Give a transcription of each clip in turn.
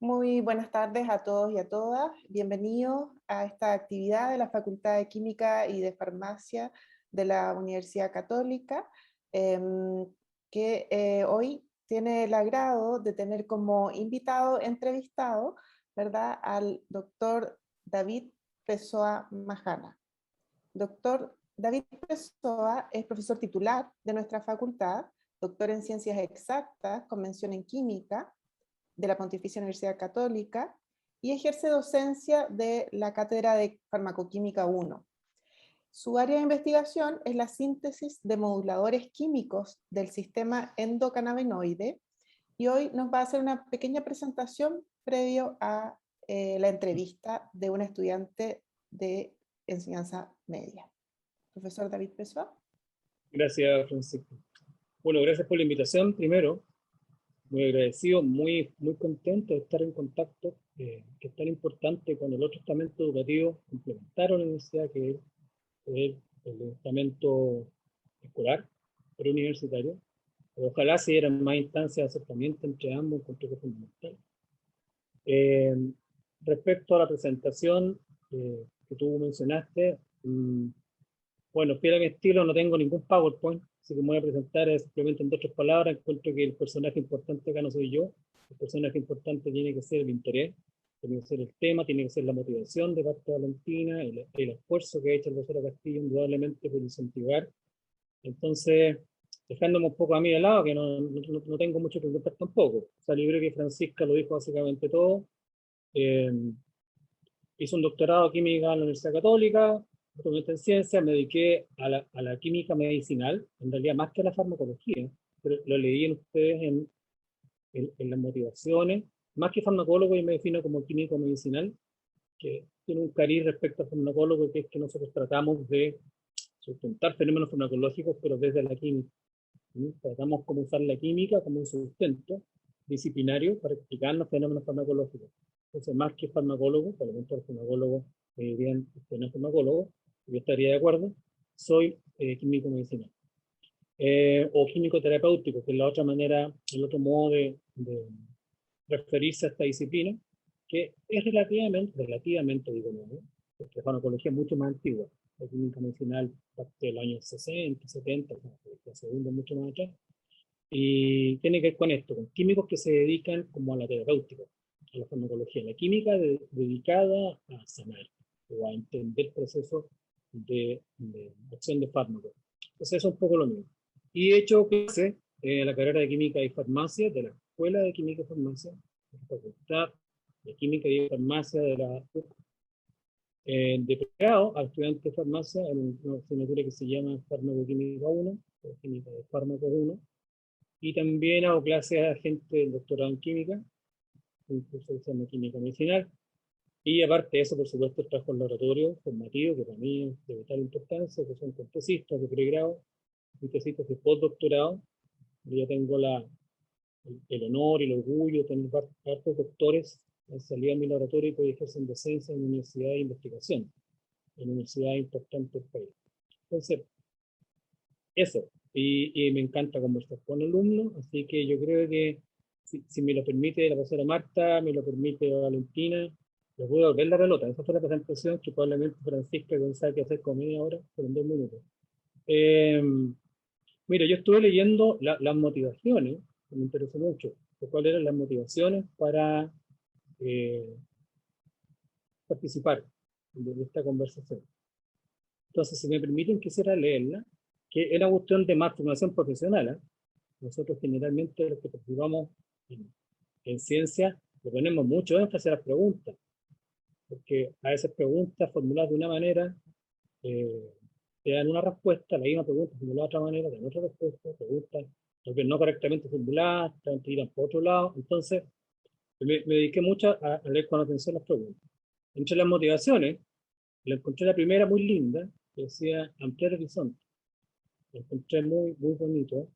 Muy buenas tardes a todos y a todas. Bienvenidos a esta actividad de la Facultad de Química y de Farmacia de la Universidad Católica, que hoy tiene el agrado de tener como invitado entrevistado, ¿verdad?, al doctor David Pessoa Majana. Doctor David Pessoa es profesor titular de nuestra facultad, doctor en Ciencias Exactas, con mención en Química, de la Pontificia Universidad Católica, y ejerce docencia de la Cátedra de Farmacoquímica 1. Su área de investigación es la síntesis de moduladores químicos del sistema endocannabinoide, y hoy nos va a hacer una pequeña presentación previo a la entrevista de un estudiante de enseñanza media. Profesor David Pessoa. Gracias, Francisco. Bueno, gracias por la invitación, primero. Muy agradecido, muy contento de estar en contacto, que es tan importante con el otro estamento educativo complementario a la universidad, que es el estamento escolar, preuniversitario. Ojalá se dieran más instancias de acercamiento entre ambos, encuentro que es fundamental. Respecto a la presentación que tú mencionaste, bueno, fiel a mi estilo, no tengo ningún PowerPoint, así que me voy a presentar simplemente en 2 palabras. Encuentro que el personaje importante acá no soy yo. El personaje importante tiene que ser el interés, tiene que ser el tema, tiene que ser la motivación de parte de Valentina, el esfuerzo que ha hecho el profesor Castillo, indudablemente, por incentivar. Entonces, dejándome un poco a mí de lado, que no tengo mucho que contar tampoco. O sea, yo creo que Francisca lo dijo básicamente todo. Hice un doctorado de química en la Universidad Católica, doctorado en ciencia, me dediqué a la química medicinal, en realidad más que a la farmacología, pero lo leí en ustedes en las motivaciones. Más que farmacólogo, yo me defino como químico medicinal, que tiene un cariz respecto al farmacólogo, que es que nosotros tratamos de sustentar fenómenos farmacológicos, pero desde la química. Tratamos como usar la química como un sustento disciplinario para explicar los fenómenos farmacológicos. Entonces, más que farmacólogo, por lo tanto, el farmacólogo me dirían que no es farmacólogo, yo estaría de acuerdo, soy químico medicinal. O químico terapéutico, que es la otra manera, el otro modo de referirse a esta disciplina, que es relativamente digo, ¿no? Porque la farmacología es mucho más antigua. La química medicinal parte del año 60, 70, la segunda mucho más atrás, y tiene que ver con esto, con químicos que se dedican como a la terapéutica, a la farmacología, la química dedicada a sanar o a entender procesos de acción de fármacos. Entonces eso es un poco lo mismo. Y he hecho clase en la carrera de Química y Farmacia de la Escuela de Química y Farmacia, de la Facultad de Química y Farmacia de la UC, de pregrado a estudiantes de farmacia en una asignatura que se llama Farmacoquímica 1, o Química de Fármacos 1, y también hago clases a gente del doctorado en química, un curso que se llama Química Medicinal, y aparte de eso, por supuesto, trabajo en laboratorio formativo, que para mí es de vital importancia, que son con tesistas de pregrado y tesistas de postdoctorado. Yo tengo el honor y el orgullo de tener varios doctores han salido a mi laboratorio y que ejercen docencia en universidades de investigación, en universidades importantes del país. Entonces, eso. Y me encanta conversar con alumnos, así que yo creo que si me lo permite la profesora Marta, me lo permite Valentina, les voy a volver la pelota. Esa fue la presentación que probablemente Francisca González que hacer conmigo ahora, por en 2 minutos. Mira, yo estuve leyendo las motivaciones, que me interesó mucho, cuáles eran las motivaciones para participar de esta conversación. Entonces, si me permiten, quisiera leerla, que es una cuestión de más formación profesional. ¿Eh? Nosotros generalmente los que participamos en ciencia le ponemos mucho énfasis a las preguntas, porque a esas preguntas formuladas de una manera te dan una respuesta, la misma pregunta formulada de otra manera, te dan otra respuesta, preguntas no correctamente formuladas, te tiran por otro lado. Entonces, me dediqué mucho a leer con atención las preguntas. Entre las motivaciones, le encontré la primera muy linda, que decía ampliar horizonte. Lo encontré muy bonito.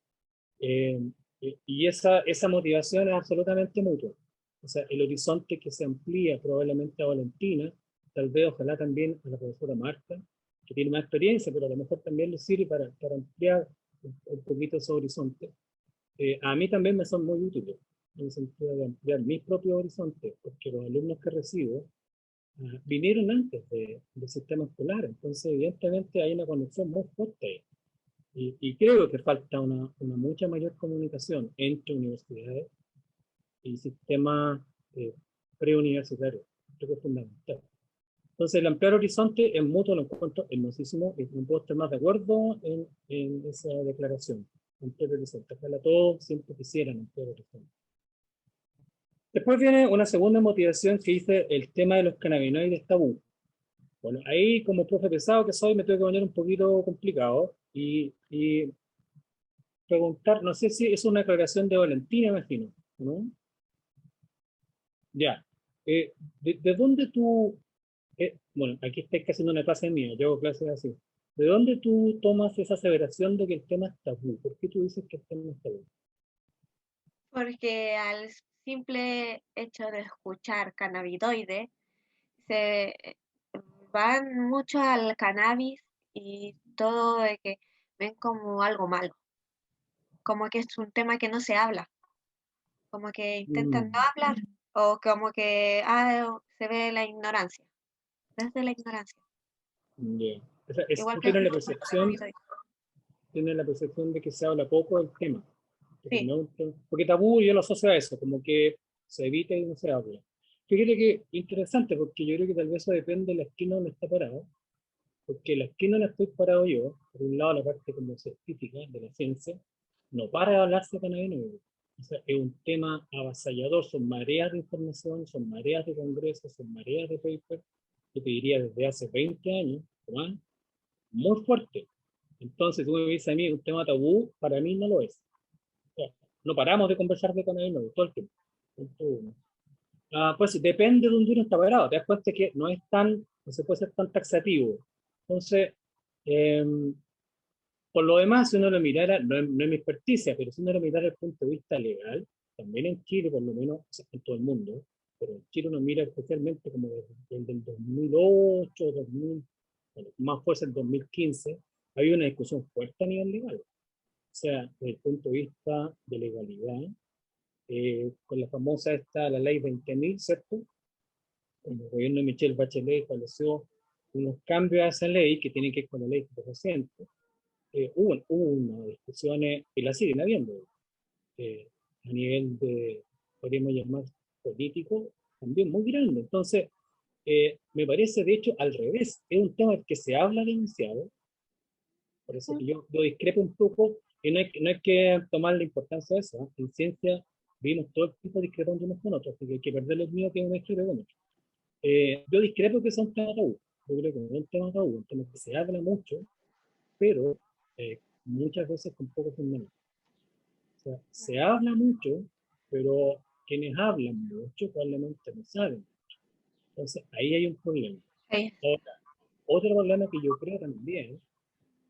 Y esa motivación es absolutamente mutua. O sea, el horizonte que se amplía probablemente a Valentina, tal vez ojalá también a la profesora Marta, que tiene más experiencia, pero a lo mejor también le sirve para ampliar un poquito ese horizonte. A mí también me son muy útiles. en el sentido de ampliar mis propios horizontes, porque los alumnos que recibo vinieron antes del sistema escolar, entonces evidentemente hay una conexión muy fuerte ahí. Y creo que falta una mucha mayor comunicación entre universidades y sistemas preuniversitarios. Creo que es fundamental. Entonces, el ampliar horizonte en mutuo lo encuentro hermosísimo y no puedo estar más de acuerdo en esa declaración. Ampliar horizonte. Ojalá todos siempre quisieran ampliar horizonte. Después viene una segunda motivación que dice el tema de los cannabinoides tabú. Bueno, ahí como profe pesado que soy me tengo que poner un poquito complicado y preguntar, no sé si es una aclaración de Valentina, imagino, ¿no? Ya. ¿De dónde tú, bueno, aquí estáis haciendo una clase mía, yo hago clases así. ¿De dónde tú tomas esa aseveración de que el tema es tabú? ¿Por qué tú dices que el tema es tabú? Porque al simple hecho de escuchar cannabinoide, se van mucho al cannabis y todo de que ven como algo malo, como que es un tema que no se habla, como que intentan no Mm, hablar o como que se ve la ignorancia, desde la ignorancia, ya. igual Tú que tienes la con los percepción, cannabinoides. de que se habla poco del tema. Sí, Porque tabú yo lo asocio a eso, como que se evita y no se habla. Fíjate que interesante, porque yo creo que tal vez eso depende de la esquina donde está parado, porque la esquina donde estoy parado yo, por un lado la parte como científica de la ciencia, no para de hablarse de cannabinoides. O sea, es un tema avasallador, son mareas de información, son mareas de congresos, son mareas de papers, yo te diría desde hace 20 años, o más, muy fuerte. Entonces, tú me dices a mí, un tema tabú, para mí no lo es. No paramos de conversar de cannabinoides todo el tiempo. Pues depende de donde uno está parado. Te das cuenta que no se puede ser tan taxativo. Entonces, eh, por lo demás, si uno lo mirara, no es mi experticia, pero si uno lo mirara desde el punto de vista legal, también en Chile, por lo menos, o sea, en todo el mundo, pero en Chile uno mira especialmente como desde el 2008, 2000, bueno, más fuerza el 2015, había una discusión fuerte a nivel legal. O sea, desde el punto de vista de legalidad, con la famosa la ley 20.000, ¿cierto? Cuando el gobierno de Michelle Bachelet estableció unos cambios a esa ley que tienen que ver con la ley reciente, hubo unas discusiones y la siguen habiendo a nivel de, podríamos llamar, político, también muy grande. Entonces, me parece de hecho al revés, es un tema del que se habla demasiado, por eso que yo discrepo un poco, y no hay que tomar la importancia de eso. En ciencia vimos todo el tipo discrepando unos con otros, así que hay que perder los míos que es un discrepe con otro. Yo discrepo que sea un tema tabú, yo creo que no es un tema tabú, un tema que se habla mucho, pero muchas veces con poco fundamento. O sea, se habla mucho, pero quienes hablan mucho probablemente no saben. Entonces, ahí hay un problema. sí, Ahora, otro problema que yo creo también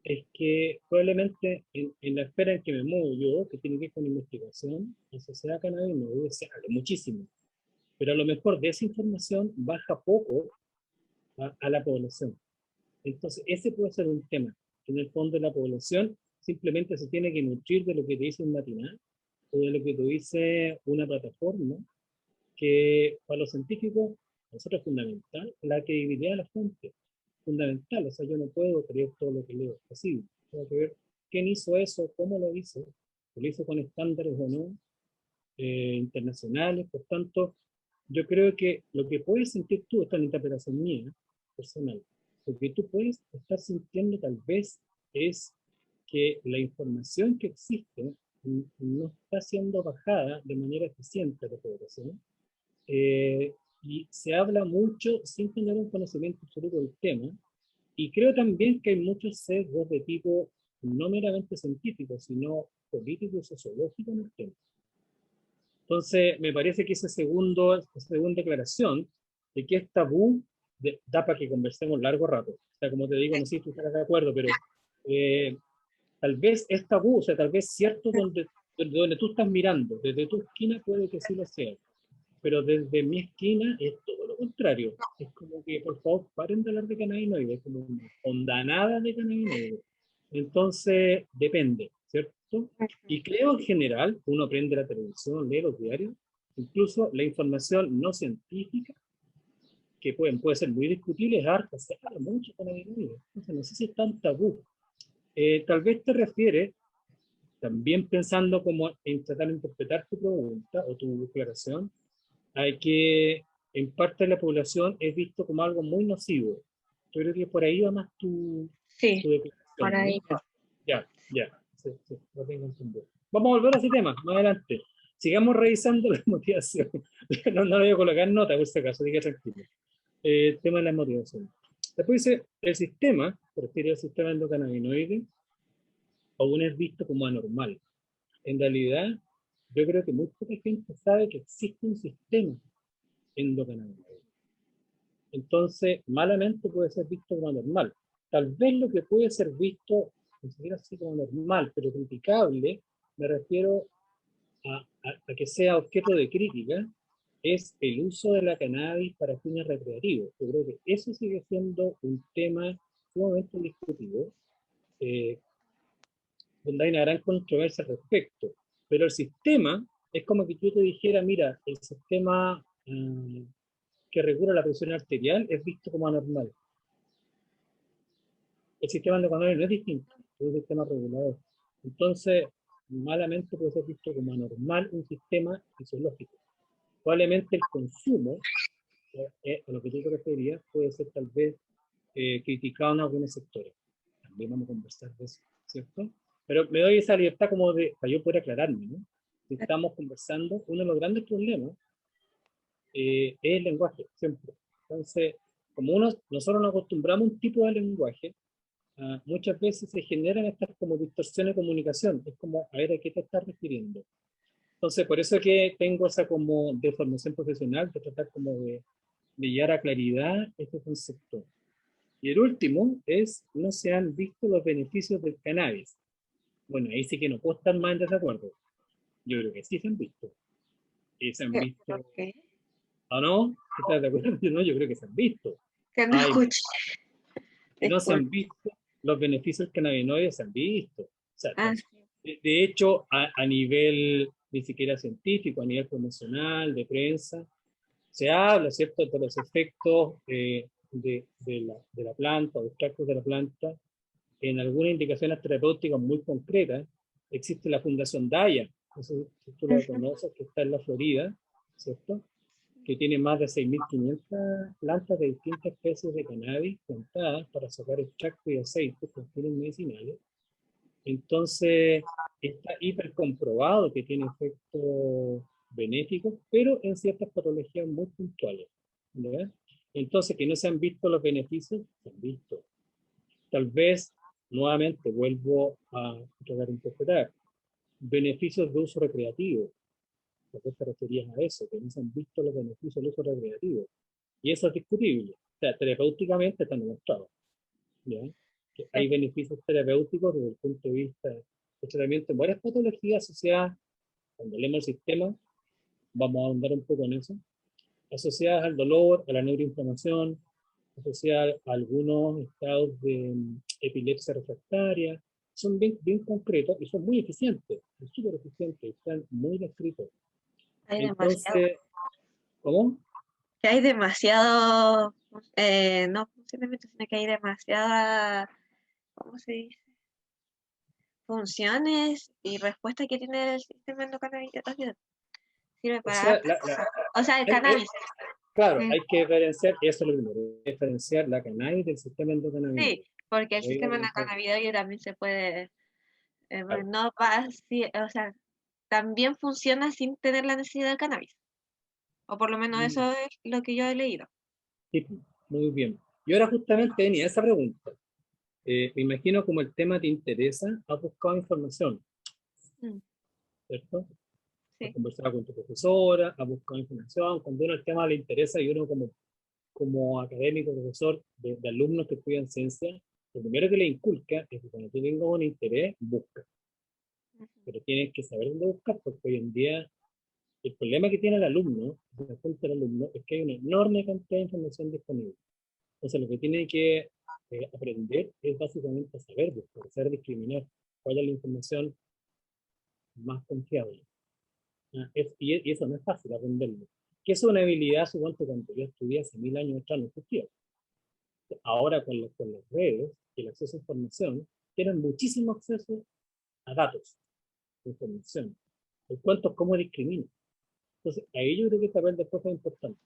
es que probablemente en la esfera en que me muevo yo, que tiene que ver con investigación, la sociedad cannabinoide se habla muchísimo, pero a lo mejor de esa información baja poco a la población. Entonces, ese puede ser un tema, que en el fondo la población simplemente se tiene que nutrir de lo que te dice un matinal o de lo que te dice una plataforma, que para los científicos, nosotros es fundamental, la credibilidad de la fuente, fundamental, o sea, yo no puedo creer todo lo que leo, es posible, tengo que ver quién hizo eso, cómo lo hizo con estándares o no, internacionales, por tanto, yo creo que lo que puedes sentir tú, esta es una interpretación mía, personal, lo que tú puedes estar sintiendo tal vez es que la información que existe no está siendo bajada de manera eficiente a la población, eh, y se habla mucho sin tener un conocimiento absoluto del tema, y creo también que hay muchos sesgos de tipo no meramente científico, sino político y sociológico en el tema. Entonces, me parece que esa segunda declaración de que es tabú da para que conversemos largo rato. O sea, como te digo, no sé si tú estás de acuerdo, pero eh, tal vez es tabú, o sea, tal vez cierto donde tú estás mirando, desde tu esquina puede que sí lo sea, pero desde mi esquina es todo lo contrario. Es como que, por favor, paren de hablar de cannabinoides, como una ondanada de cannabinoides. Entonces, depende, ¿cierto? ¿cierto? Y creo en general, uno aprende la televisión, lee los diarios, incluso la información no científica, que puede ser muy discutible, es harta, se habla mucho con la Biblia. Entonces, no sé si es tan tabú. Tal vez te refieres, también pensando como en tratar de interpretar tu pregunta o tu declaración, hay que en parte de la población es visto como algo muy nocivo. Yo creo que por ahí va más tu Sí, por declaración, ahí. ¿no? Ya, ya, sí, sí, lo tengo entendido. Vamos a volver a ese tema, más adelante. Sigamos revisando la motivación. No, no le voy a colocar nota, por si acaso, diga tranquilo. El tema de la motivación. Después dice, el sistema, por refiere al sistema endocannabinoide, aún es visto como anormal. En realidad, yo creo que muy poca gente sabe que existe un sistema endocannabinoide. Entonces, malamente puede ser visto como normal. Tal vez lo que puede ser visto, ni siquiera así como normal, pero criticable, me refiero a que sea objeto de crítica, es el uso de la cannabis para fines recreativos. Yo creo que eso sigue siendo un tema sumamente discutido, eh, donde hay una gran controversia al respecto. Pero el sistema es como que yo te dijera, mira, el sistema que regula la presión arterial es visto como anormal. El sistema endocannabinoide no es distinto, es un sistema regulador. Entonces, malamente puede ser visto como anormal un sistema fisiológico. Probablemente el consumo, a lo que tú te referías, puede ser tal vez criticado en algunos sectores. También vamos a conversar de eso, ¿cierto? Pero me doy esa libertad como de, para yo poder aclararme, ¿no? Si estamos conversando, uno de los grandes problemas es el lenguaje, siempre. Entonces, como nosotros nos acostumbramos a un tipo de lenguaje, muchas veces se generan estas como distorsiones de comunicación. Es como, a ver, ¿a qué te estás refiriendo? Entonces, por eso es que tengo esa como de formación profesional, de tratar como de llevar a claridad este concepto. Y el último es, no se han visto los beneficios del cannabis. Bueno, ahí sí que no puedo estar más en desacuerdo. Yo creo que sí se han visto. Y se han ¿Por visto, qué? ¿o no? ¿Estás de acuerdo? No, yo creo que se han visto. Que no Hay, escuché. que no se Disculpe. han visto, los beneficios del cannabinoide se han visto. O sea, Ah, sí. de hecho, a nivel ni siquiera científico, a nivel promocional, de prensa, se habla, ¿cierto?, de los efectos de la planta, o extractos de la planta, en algunas indicaciones terapéuticas muy concretas. Existe la Fundación Daya, no sé si tú la Ujú. conoces, que está en la Florida, ¿cierto?, que tiene más de 6.500 plantas de distintas especies de cannabis plantadas para sacar extractos y aceites con fines medicinales. Entonces, está hiper comprobado que tiene efectos benéficos, pero en ciertas patologías muy puntuales, ¿verdad? Entonces, que no se han visto los beneficios, se han visto. Tal vez, nuevamente, vuelvo a tratar de interpretar, beneficios de uso recreativo. ¿A qué te referías a eso? Que no se han visto los beneficios del uso recreativo. Y eso es discutible. O sea, terapéuticamente está demostrado, ¿ya? Que hay beneficios terapéuticos desde el punto de vista de tratamiento en varias patologías asociadas, cuando leemos el sistema, vamos a ahondar un poco en eso, asociadas al dolor, a la neuroinflamación, asociadas a algunos estados de epilepsia refractaria. Son bien concretos y son muy eficientes, son súper eficientes, están muy descritos. Hay demasiado. Entonces, ¿cómo? Que hay demasiado, no funcionamiento, sino que hay demasiada, ¿cómo se dice? Funciones y respuestas que tiene el sistema endocannabinoide. Sirve O para sea, hartas cosas. O sea, el cannabis. claro, Mm, hay que diferenciar, eso es lo primero, diferenciar la cannabis del sistema sí, endocannabinoide. porque el Ahí sistema hay que- endocannabinoide también se puede, claro. no va, o sea, también funciona sin tener la necesidad del cannabis. O por lo menos Mm, eso es lo que yo he leído. sí, muy bien. Y ahora justamente venía esa pregunta. Me imagino como el tema te interesa, has buscado información, Mm, ¿cierto? Has sí. conversado con tu profesora, has buscado información, cuando uno el tema le interesa y uno como académico, profesor de alumnos que estudian ciencia, lo primero que le inculca es que cuando tú tengas un interés, busca. Ujú. Pero tienes que saber dónde buscar, porque hoy en día el problema que tiene el alumno, el alumno, es que hay una enorme cantidad de información disponible. Entonces, lo que tiene que aprender es básicamente saber buscar, saber discriminar cuál es la información más confiable. Y eso no es fácil aprenderlo. Que es una habilidad, supongo, cuando yo estudié hace 1000 años atrás no existía. Ahora con las redes y el acceso a información, tienen muchísimo acceso a datos, a información. El cuento es cómo discrimina. Entonces, ahí yo creo que el papel del profe es importante.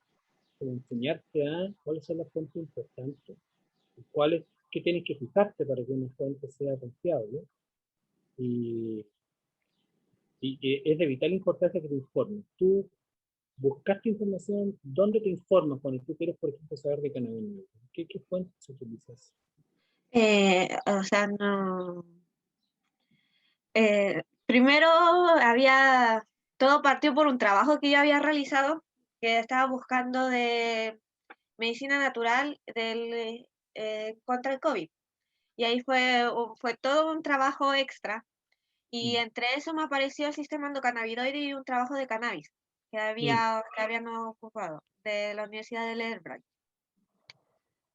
Como enseñarte a cuáles son las fuentes importantes, qué tienes que fijarte para que una fuente sea confiable. Y es de vital importancia que te informes. Tú buscaste información, ¿dónde te informas cuando tú quieres, por ejemplo, saber de cannabinoides? ¿Qué fuentes utilizas? O sea, no. Primero todo partió por un trabajo que yo había realizado, que estaba buscando de medicina natural contra el COVID. Y ahí fue todo un trabajo extra. Y entre eso me apareció el sistema endocannabinoide y un trabajo de cannabis que habían ocupado de la Universidad de Leerbright.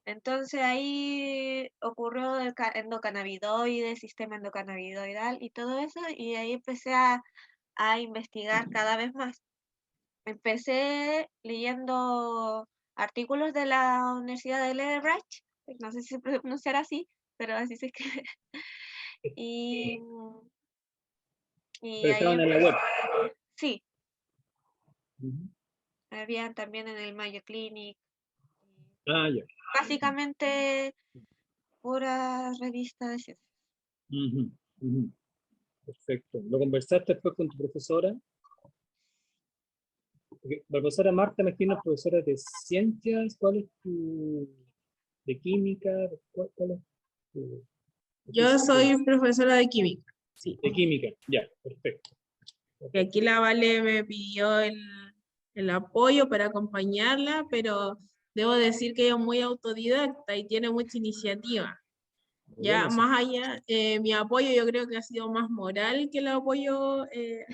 Entonces ahí ocurrió el endocannabinoide, sistema endocannabinoidal y todo eso, y ahí empecé a investigar cada vez más. Empecé leyendo artículos de la Universidad de Leerbright, no sé si se pronunciará así, pero así se escribe. Y, y Pero ahí estaban en la web. sí, Uh-huh. habían también en el Mayo Clinic. Ah, ya. Básicamente pura revista de ciencias. Uh-huh. Uh-huh. Perfecto. ¿Lo conversaste después con tu profesora? Porque la profesora Marta, me imagino, profesora de ciencias. ¿Cuál es tu... de química? ¿Cuál es tu... Yo soy profesora de química, sí. De química, ya, perfecto. Y aquí la Vale me pidió el apoyo para acompañarla, pero debo decir que ella es muy autodidacta y tiene mucha iniciativa. Ya Bueno, más allá, mi apoyo yo creo que ha sido más moral que el apoyo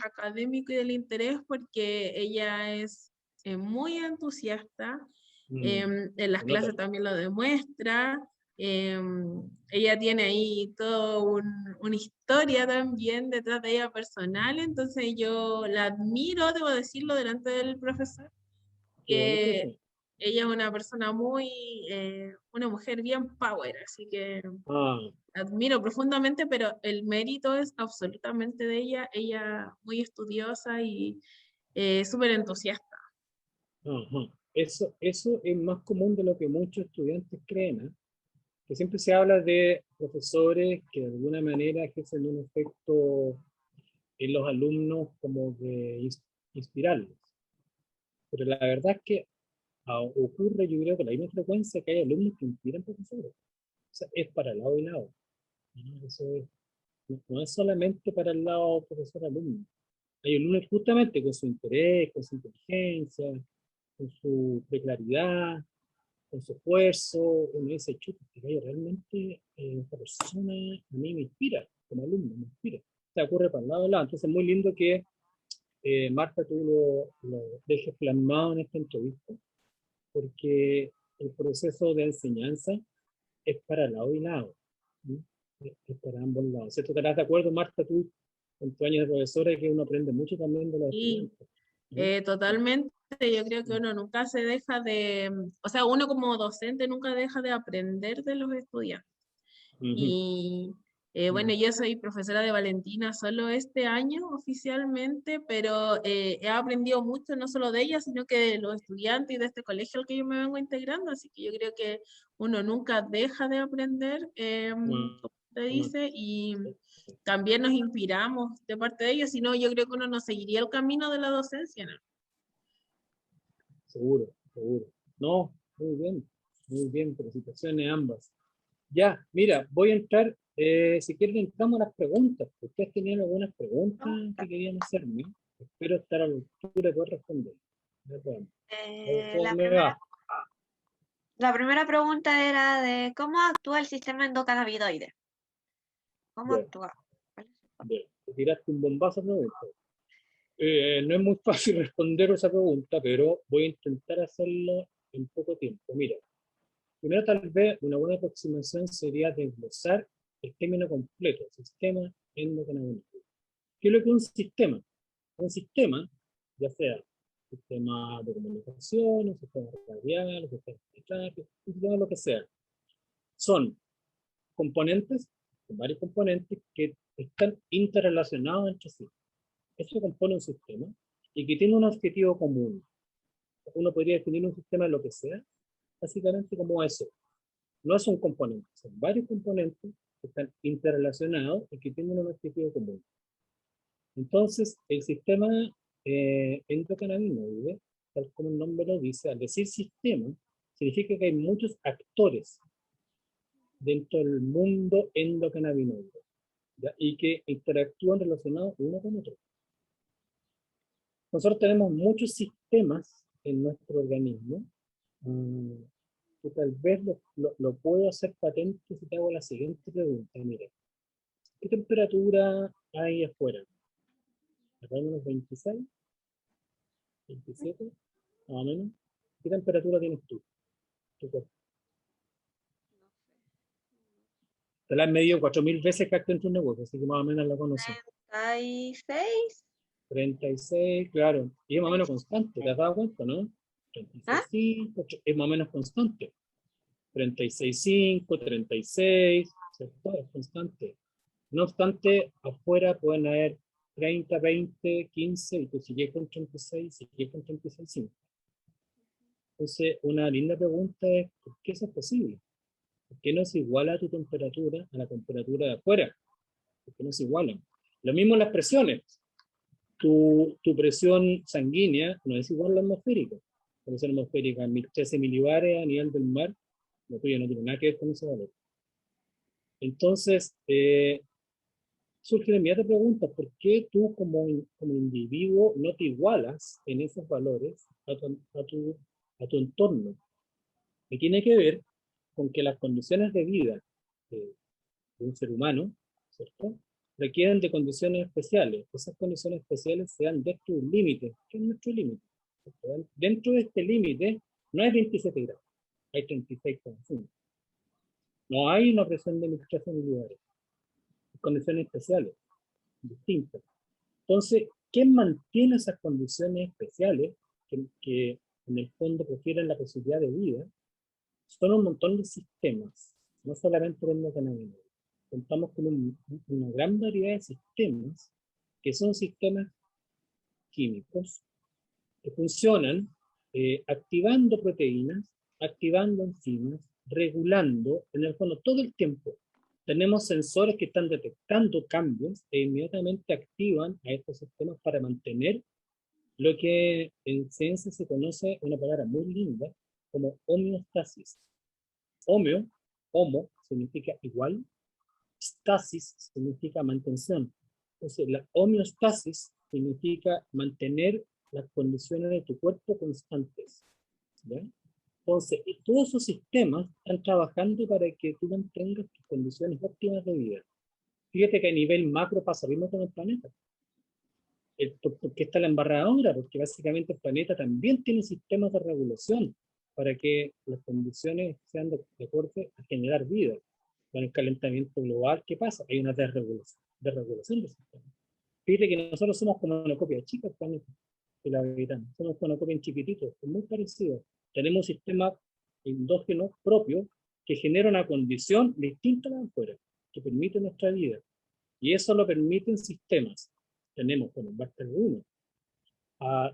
académico y del interés, porque ella es muy entusiasta, en las clases también lo demuestra. Ella tiene ahí toda una historia también detrás de ella personal, entonces yo la admiro, debo decirlo, delante del profesor, que ella es una persona una mujer bien power, así que admiro profundamente, pero el mérito es absolutamente de ella muy estudiosa y súper entusiasta. Eso es más común de lo que muchos estudiantes creen, ¿eh? Que siempre se habla de profesores que de alguna manera ejercen un efecto en los alumnos como de inspirarlos. Pero la verdad es que ocurre, yo creo, con la misma frecuencia que hay alumnos que inspiran profesores. O sea, es para lado y lado. Eso no es solamente para el lado profesor-alumno. Hay alumnos justamente con su interés, con su inteligencia, con su claridad, con su esfuerzo. Uno dice, chuta, que realmente esta persona a mí me inspira, como alumno, me inspira. O sea, ocurre para el lado y lado. Entonces es muy lindo que Marta, tú lo dejes plasmado en esta entrevista, porque el proceso de enseñanza es para lado y lado. ¿Sí? Es para ambos lados. ¿Cierto? ¿Estarás de acuerdo, Marta, tú, en tu año de profesora, que uno aprende mucho también de los estudiantes? ¿Sí? Totalmente. Yo creo que uno nunca se deja o sea, uno como docente nunca deja de aprender de los estudiantes. Y bueno, yo soy profesora de Valentina solo este año oficialmente, pero he aprendido mucho no solo de ella, sino que de los estudiantes y de este colegio al que yo me vengo integrando, así que yo creo que uno nunca deja de aprender, como te dice, y también nos inspiramos de parte de ellos, si no, yo creo que uno no seguiría el camino de la docencia, ¿no? Seguro, seguro. No, muy bien, felicitaciones ambas. Ya, mira, voy a entrar, si quieren entramos a las preguntas. Ustedes tenían algunas preguntas que querían hacerme. Espero estar a la altura de poder responder. La primera pregunta era de cómo actúa el sistema endocannabinoide. ¿Cómo actúa? Bien, te tiraste un bombazo de pregunta. No es muy fácil responder esa pregunta, pero voy a intentar hacerlo en poco tiempo. Mira, primero tal vez una buena aproximación sería desglosar el término completo, sistema endocannabinoide. ¿Qué es lo que es un sistema? Un sistema, ya sea sistema de comunicación, un sistema radial, un sistema de un sistema lo que sea, son componentes, varios componentes que están interrelacionados entre sí. Eso compone un sistema y que tiene un objetivo común. Uno podría definir un sistema de lo que sea, básicamente como eso. No es un componente, son varios componentes que están interrelacionados y que tienen un objetivo común. Entonces, el sistema endocannabinoide, tal como el nombre lo dice, al decir sistema, significa que hay muchos actores dentro del mundo endocannabinoide, ¿ya? Y que interactúan relacionados uno con otro. Nosotros tenemos muchos sistemas en nuestro organismo, que tal vez lo puedo hacer patente si te hago la siguiente pregunta. Mira, ¿qué temperatura hay afuera? Acá hay unos 26, 27, más o menos. ¿Qué temperatura tienes tú? Tu cuerpo. Te la has medido 4000 veces que acto en tu negocio, así que más o menos la conoces. 36. 36, claro. Y es más o menos constante, ¿te has dado cuenta, no? 36,5, es más o menos constante. 36,5, 36, ¿cierto? Es constante. No obstante, afuera pueden haber 30, 20, 15, y tú sigues con 36, sigues con 36,5. Entonces, una linda pregunta es, ¿por qué eso es posible? ¿Por qué no se iguala tu temperatura a la temperatura de afuera? ¿Por qué no se igualan? Lo mismo en las presiones. Tu presión sanguínea no es igual a la atmosférica. La presión atmosférica, 1013 milibares a nivel del mar, lo tuyo no tiene nada que ver con ese valor. Entonces, surge la inmediata pregunta, ¿por qué tú como individuo no te igualas en esos valores a tu entorno? Y tiene que ver con que las condiciones de vida de un ser humano, ¿cierto?, requieren de condiciones especiales. Esas condiciones especiales se dan dentro de un límite. ¿Qué es nuestro límite? Dentro de este límite no hay 27 grados, hay 36,5. No hay una presión de 1013 milibares. Condiciones especiales, distintas. Entonces, ¿qué mantiene esas condiciones especiales que en el fondo prefieren la posibilidad de vida? Son un montón de sistemas, no solamente el endocannabinoide. Contamos con una gran variedad de sistemas que son sistemas químicos que funcionan activando proteínas, activando enzimas, regulando, en el fondo, todo el tiempo. Tenemos sensores que están detectando cambios e inmediatamente activan a estos sistemas para mantener lo que en ciencia se conoce una palabra muy linda como homeostasis. Homo significa igual, stasis significa mantención. Entonces, la homeostasis significa mantener las condiciones de tu cuerpo constantes, ¿ya? Entonces, todos esos sistemas están trabajando para que tú mantengas tus condiciones óptimas de vida. Fíjate que a nivel macro pasa lo mismo con el planeta. ¿Por qué está la embarrada ahora? Porque básicamente el planeta también tiene sistemas de regulación para que las condiciones sean de acuerdo a generar vida. Con el calentamiento global, ¿qué pasa? Hay una desregulación del sistema. Fíjate que nosotros somos como una copia chica del planeta que la habitamos. Somos como una copia en chiquitito, es muy parecido. Tenemos un sistema endógeno propio que genera una condición distinta a la de afuera, que permite nuestra vida. Y eso lo permiten sistemas. Tenemos, bueno, basta uno.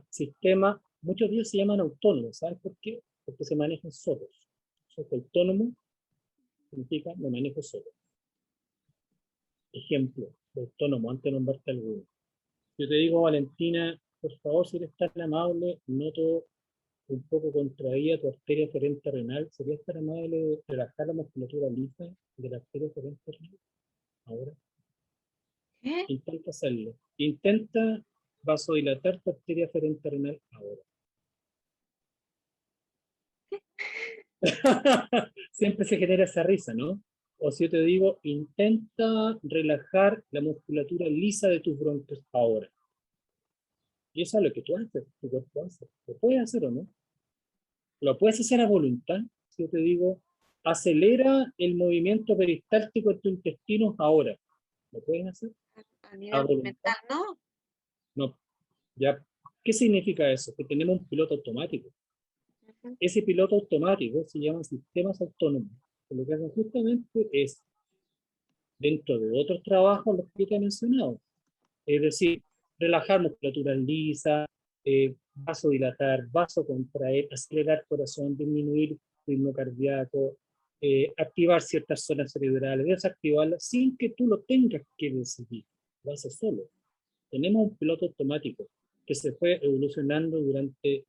Sistemas, muchos de ellos se llaman autónomos. ¿Sabes por qué? Porque se manejan solos. Autónomo significa me manejo solo. Ejemplo, de autónomo, antes de nombrarte alguno. Yo te digo, Valentina, por favor, si eres tan amable, noto un poco contraída tu arteria eferente renal. ¿Serías tan amable de relajar la musculatura lisa de la arteria eferente renal? Ahora. ¿Qué? Intenta hacerlo. Intenta vasodilatar tu arteria eferente renal ahora. Siempre se genera esa risa, ¿no? O si yo te digo, intenta relajar la musculatura lisa de tus bronquios ahora. Y eso es lo que tú haces, tu cuerpo hace. ¿Lo puedes hacer o no? ¿Lo puedes hacer a voluntad? Si yo te digo, acelera el movimiento peristáltico de tus intestinos ahora. ¿Lo puedes hacer? a nivel voluntad. mental, ¿no? No, ya. ¿Qué significa eso? Que tenemos un piloto automático. Ujú. Ese piloto automático se llaman sistemas autónomos. Que lo que hacen justamente es, dentro de otros trabajos, los que te he mencionado. Es decir, relajar musculatura lisa, vasodilatar, vasocontraer, acelerar corazón, disminuir ritmo cardíaco, activar ciertas zonas cerebrales, desactivarlas sin que tú lo tengas que decidir. Lo hace solo. Tenemos un piloto automático que se fue evolucionando durante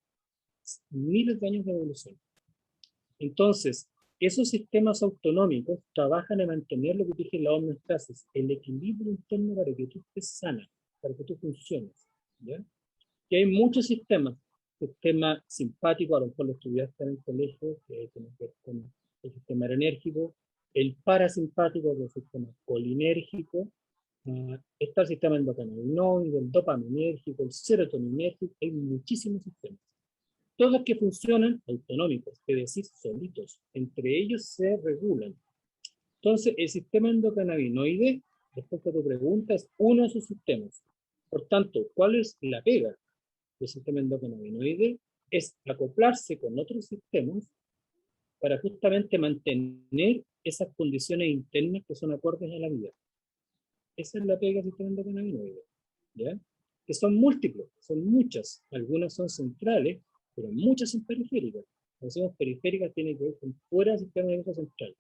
miles de años de evolución. Entonces, esos sistemas autonómicos trabajan en mantener lo que dije, la homeostasis, el equilibrio interno para que tú estés sana, para que tú funciones. ¿Ya? Y hay muchos sistemas. Sistema simpático, a lo mejor lo estudiaste en el colegio, que tiene que ver con el sistema adrenérgico, el parasimpático, que es el sistema colinérgico, está el sistema endocannabinoide, el dopaminérgico, el serotoninérgico, hay muchísimos sistemas. Todos que funcionan autonómicos, es decir, solitos, entre ellos se regulan. Entonces, el sistema endocannabinoide, respecto a tu pregunta, es uno de sus sistemas. Por tanto, ¿cuál es la pega del sistema endocannabinoide? Es acoplarse con otros sistemas para justamente mantener esas condiciones internas que son acordes a la vida. Esa es la pega del sistema endocannabinoide, ¿ya? Que son múltiples, son muchas. Algunas son centrales, pero muchas son periféricas. Cuando decimos periféricas, tiene que ver con fuera del sistema nervioso central.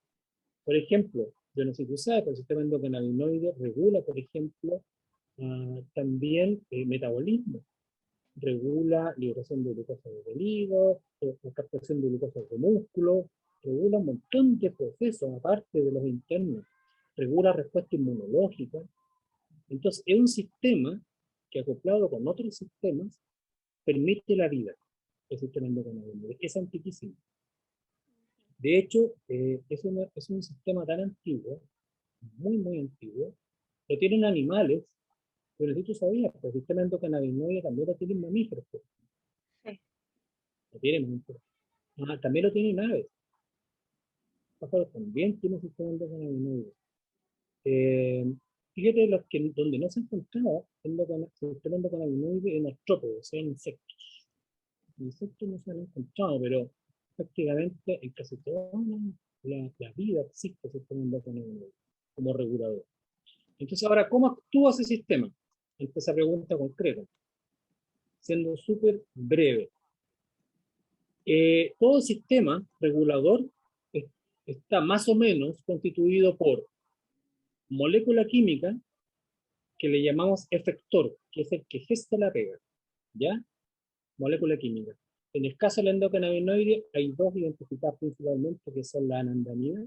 Por ejemplo, yo no sé si tú sabes, pero el sistema endocannabinoide regula, por ejemplo, también metabolismo. Regula liberación de glucosa del hígado, captación de glucosa de músculo, regula un montón de procesos, aparte de los internos. Regula respuesta inmunológica. Entonces, es un sistema que, acoplado con otros sistemas, permite la vida. El sistema endocannabinoide es antiquísimo. De hecho, es un sistema tan antiguo, muy, muy antiguo, lo tienen animales, pero si tú sabías, el sistema endocannabinoide también lo tienen mamíferos. Sí. Lo tienen mamíferos. También lo tienen aves. Los pájaros también tienen sistema endocannabinoide. Fíjate donde no se encontraba el sistema endocannabinoide en artrópodos, o sea, en insectos. En insectos no se han encontrado, pero prácticamente en casi toda la vida existe el sistema endocannabinoide como regulador. Entonces, ahora, ¿cómo actúa ese sistema? Esta esa pregunta concreta, siendo súper breve. Todo sistema regulador está más o menos constituido por molécula química que le llamamos efector, que es el que gesta la pega, ¿ya? Molécula química. En el caso del endocannabinoide hay dos identificadas principalmente, que son la anandamida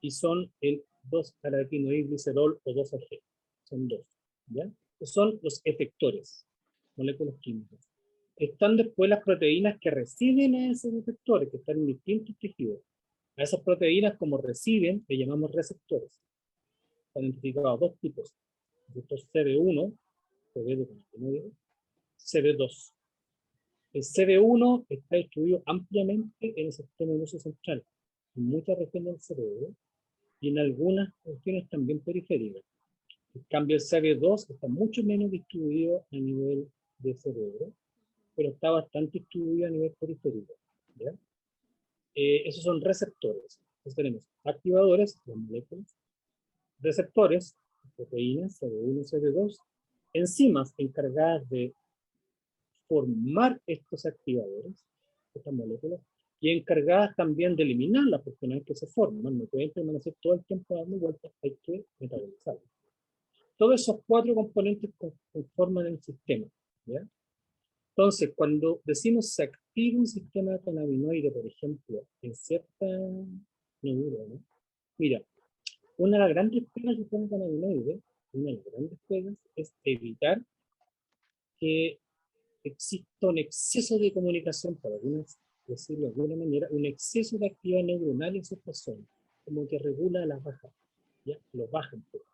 y son el 2-araquinoidglicerol o 2-AG. Son dos, ¿ya? Son los efectores, moléculas químicas. Están después las proteínas que reciben a esos efectores, que están en distintos tejidos. A esas proteínas, como reciben, le llamamos receptores. Están identificados dos tipos. CB1, CB2. El CB1 está distribuido ampliamente en el sistema nervioso central, en muchas regiones del cerebro, y en algunas regiones también periféricas. En cambio, el CB2 está mucho menos distribuido a nivel de cerebro, pero está bastante distribuido a nivel periférico, ¿ya? Esos son receptores. Entonces tenemos activadores, las moléculas, receptores, proteínas, CB1, CB2, enzimas encargadas de formar estos activadores, estas moléculas, y encargadas también de eliminarlas, porque una vez que se forman, no pueden permanecer todo el tiempo dando vueltas, hay que metabolizarlas. Todos esos cuatro componentes conforman el sistema, ¿ya? Entonces, cuando decimos se activa un sistema cannabinoide, por ejemplo, en cierta neurona, mira, una de las grandes pegas del sistema cannabinoide, una de las grandes pegas es evitar que exista un exceso de comunicación, para decirlo de alguna manera, un exceso de actividad neuronal en sus personas, como que regula las bajas, ¿ya? Los baja un poco.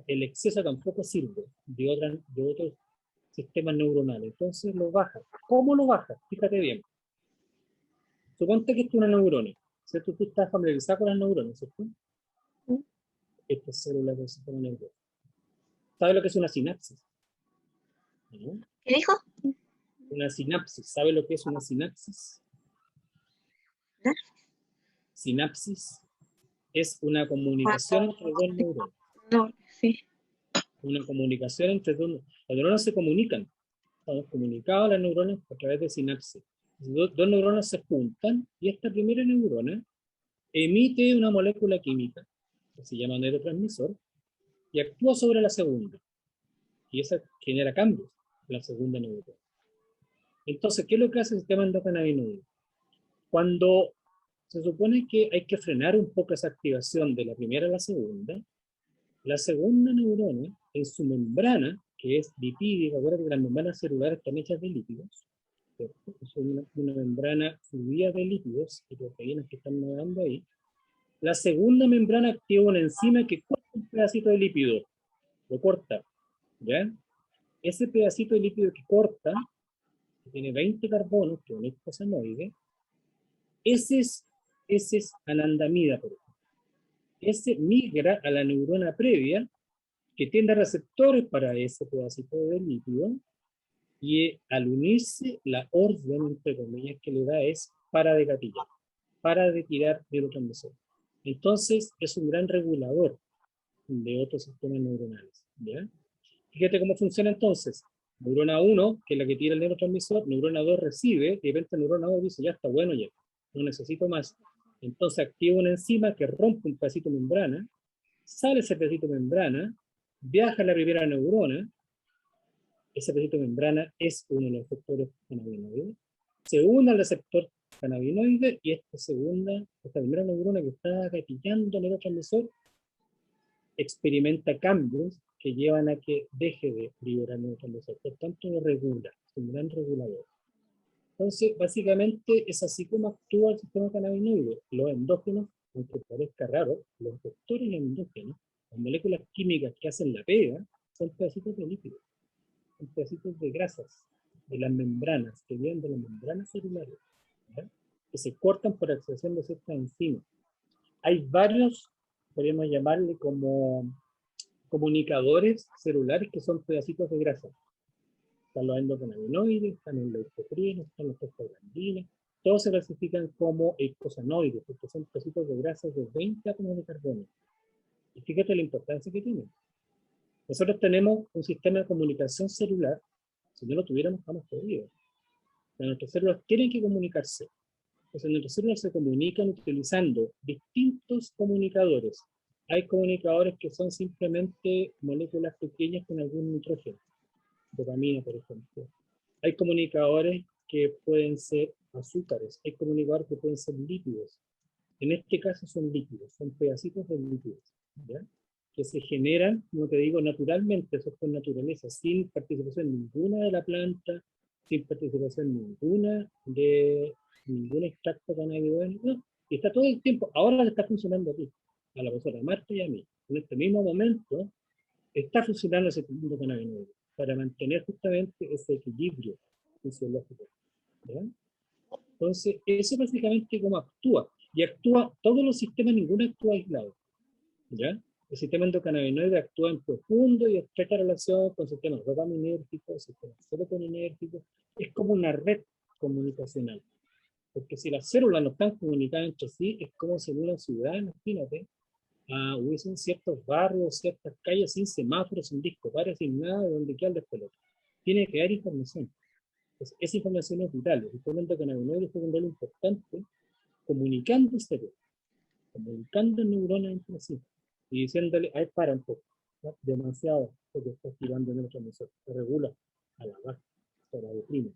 El exceso tampoco sirve de otros sistemas neuronales, entonces lo baja. ¿Cómo lo baja? Fíjate bien. Suponte que esto es una neurona, ¿cierto? Tú estás familiarizado con las neuronas, ¿cierto? Estas células del sistema nervioso. ¿Sabe lo que es una sinapsis? ¿No? ¿Qué dijo? Una sinapsis. ¿Sabe lo que es una sinapsis? ¿No? Sinapsis es una comunicación entre dos neuronas. No, sí. Una comunicación entre dos neuronas. Las neuronas se comunican. Estamos comunicados las neuronas a través de sinapsis. Dos neuronas se juntan y esta primera neurona emite una molécula química que se llama neurotransmisor y actúa sobre la segunda. Y esa genera cambios en la segunda neurona. Entonces, ¿qué es lo que hace el sistema endocannabinoide? Cuando se supone que hay que frenar un poco esa activación de la primera a la segunda neurona, en su membrana, que es lipídica, acuérdate que las membranas celulares están hechas de lípidos, ¿cierto? Es una membrana fluida de lípidos y proteínas que están nadando ahí. La segunda membrana activa una enzima que corta un pedacito de lípido, lo corta, ¿ya? Ese pedacito de lípido que corta, que tiene 20 carbonos, que es un eicosanoide, ese es anandamida, por ejemplo. Ese migra a la neurona previa, que tiene receptores para ese pedacito de lípido, y al unirse, la orden, entre comillas, que le da es para de gatillar, para de tirar neurotransmisor. Entonces, es un gran regulador de otros sistemas neuronales, ¿ya? Fíjate cómo funciona entonces. Neurona 1, que es la que tira el neurotransmisor, neurona 2 recibe, y de repente neurona 2 dice, ya está bueno ya, no necesito más. Entonces activa una enzima que rompe un pedacito de membrana, sale ese pedacito de membrana, viaja a la primera neurona, ese pedacito de membrana es uno de los receptores cannabinoides, se une al receptor cannabinoide y esta primera neurona que está gatillando el neurotransmisor experimenta cambios que llevan a que deje de liberar neurotransmisor. Por tanto, lo regula, es un gran regulador. Entonces, básicamente es así como actúa el sistema cannabinoide. Los endógenos, aunque parezca raro, los vectores endógenos, las moléculas químicas que hacen la pega, son pedacitos de lípidos, son pedacitos de grasas, de las membranas, que vienen de las membranas celulares, ¿ya? Que se cortan por acción de ciertas enzimas. Hay varios, podríamos llamarle como comunicadores celulares que son pedacitos de grasa. Están los endocannabinoides, están los leucotrienos, están los prostaglandinas, todos se clasifican como eicosanoides, porque son pedacitos de grasa de 20 átomos de carbono. Y fíjate la importancia que tienen. Nosotros tenemos un sistema de comunicación celular, si no lo tuviéramos estamos perdidos. Nuestras células tienen que comunicarse. Entonces nuestras células se comunican utilizando distintos comunicadores. Hay comunicadores que son simplemente moléculas pequeñas con algún nitrógeno, dopamina, por ejemplo. Hay comunicadores que pueden ser azúcares, hay comunicadores que pueden ser lípidos. En este caso son lípidos, son pedacitos de lípidos, ¿ya? Que se generan, como te digo, naturalmente, eso es por naturaleza, sin participación ninguna de la planta, sin participación ninguna de ningún extracto cannabinoide, no, y está todo el tiempo, ahora le está funcionando a ti, a la persona Marta y a mí. En este mismo momento está funcionando ese mundo cannabinoide para mantener justamente ese equilibrio fisiológico, ¿ya? Entonces, eso es básicamente cómo actúa. Y actúa, todos los sistemas, ninguno actúa aislado, ¿ya? El sistema endocannabinoide actúa en profundo y estrecha relación con sistemas dopaminérgicos, sistemas serotoninérgicos. Es como una red comunicacional. Porque si las células no están comunicadas entre sí, es como si en una ciudad, imagínate, hubiesen ciertos barrios, ciertas calles sin semáforos, sin discos, sin nada de donde queda el despelote. Tiene que dar información. Entonces, esa información es vital. El sistema endocannabinoide juega un rol importante comunicando cerebro, comunicando neuronas entre sí y diciéndole, ahí para un poco, ¿no? Demasiado, porque está activando el neurotransmisor, se regula a la baja, se la deprime.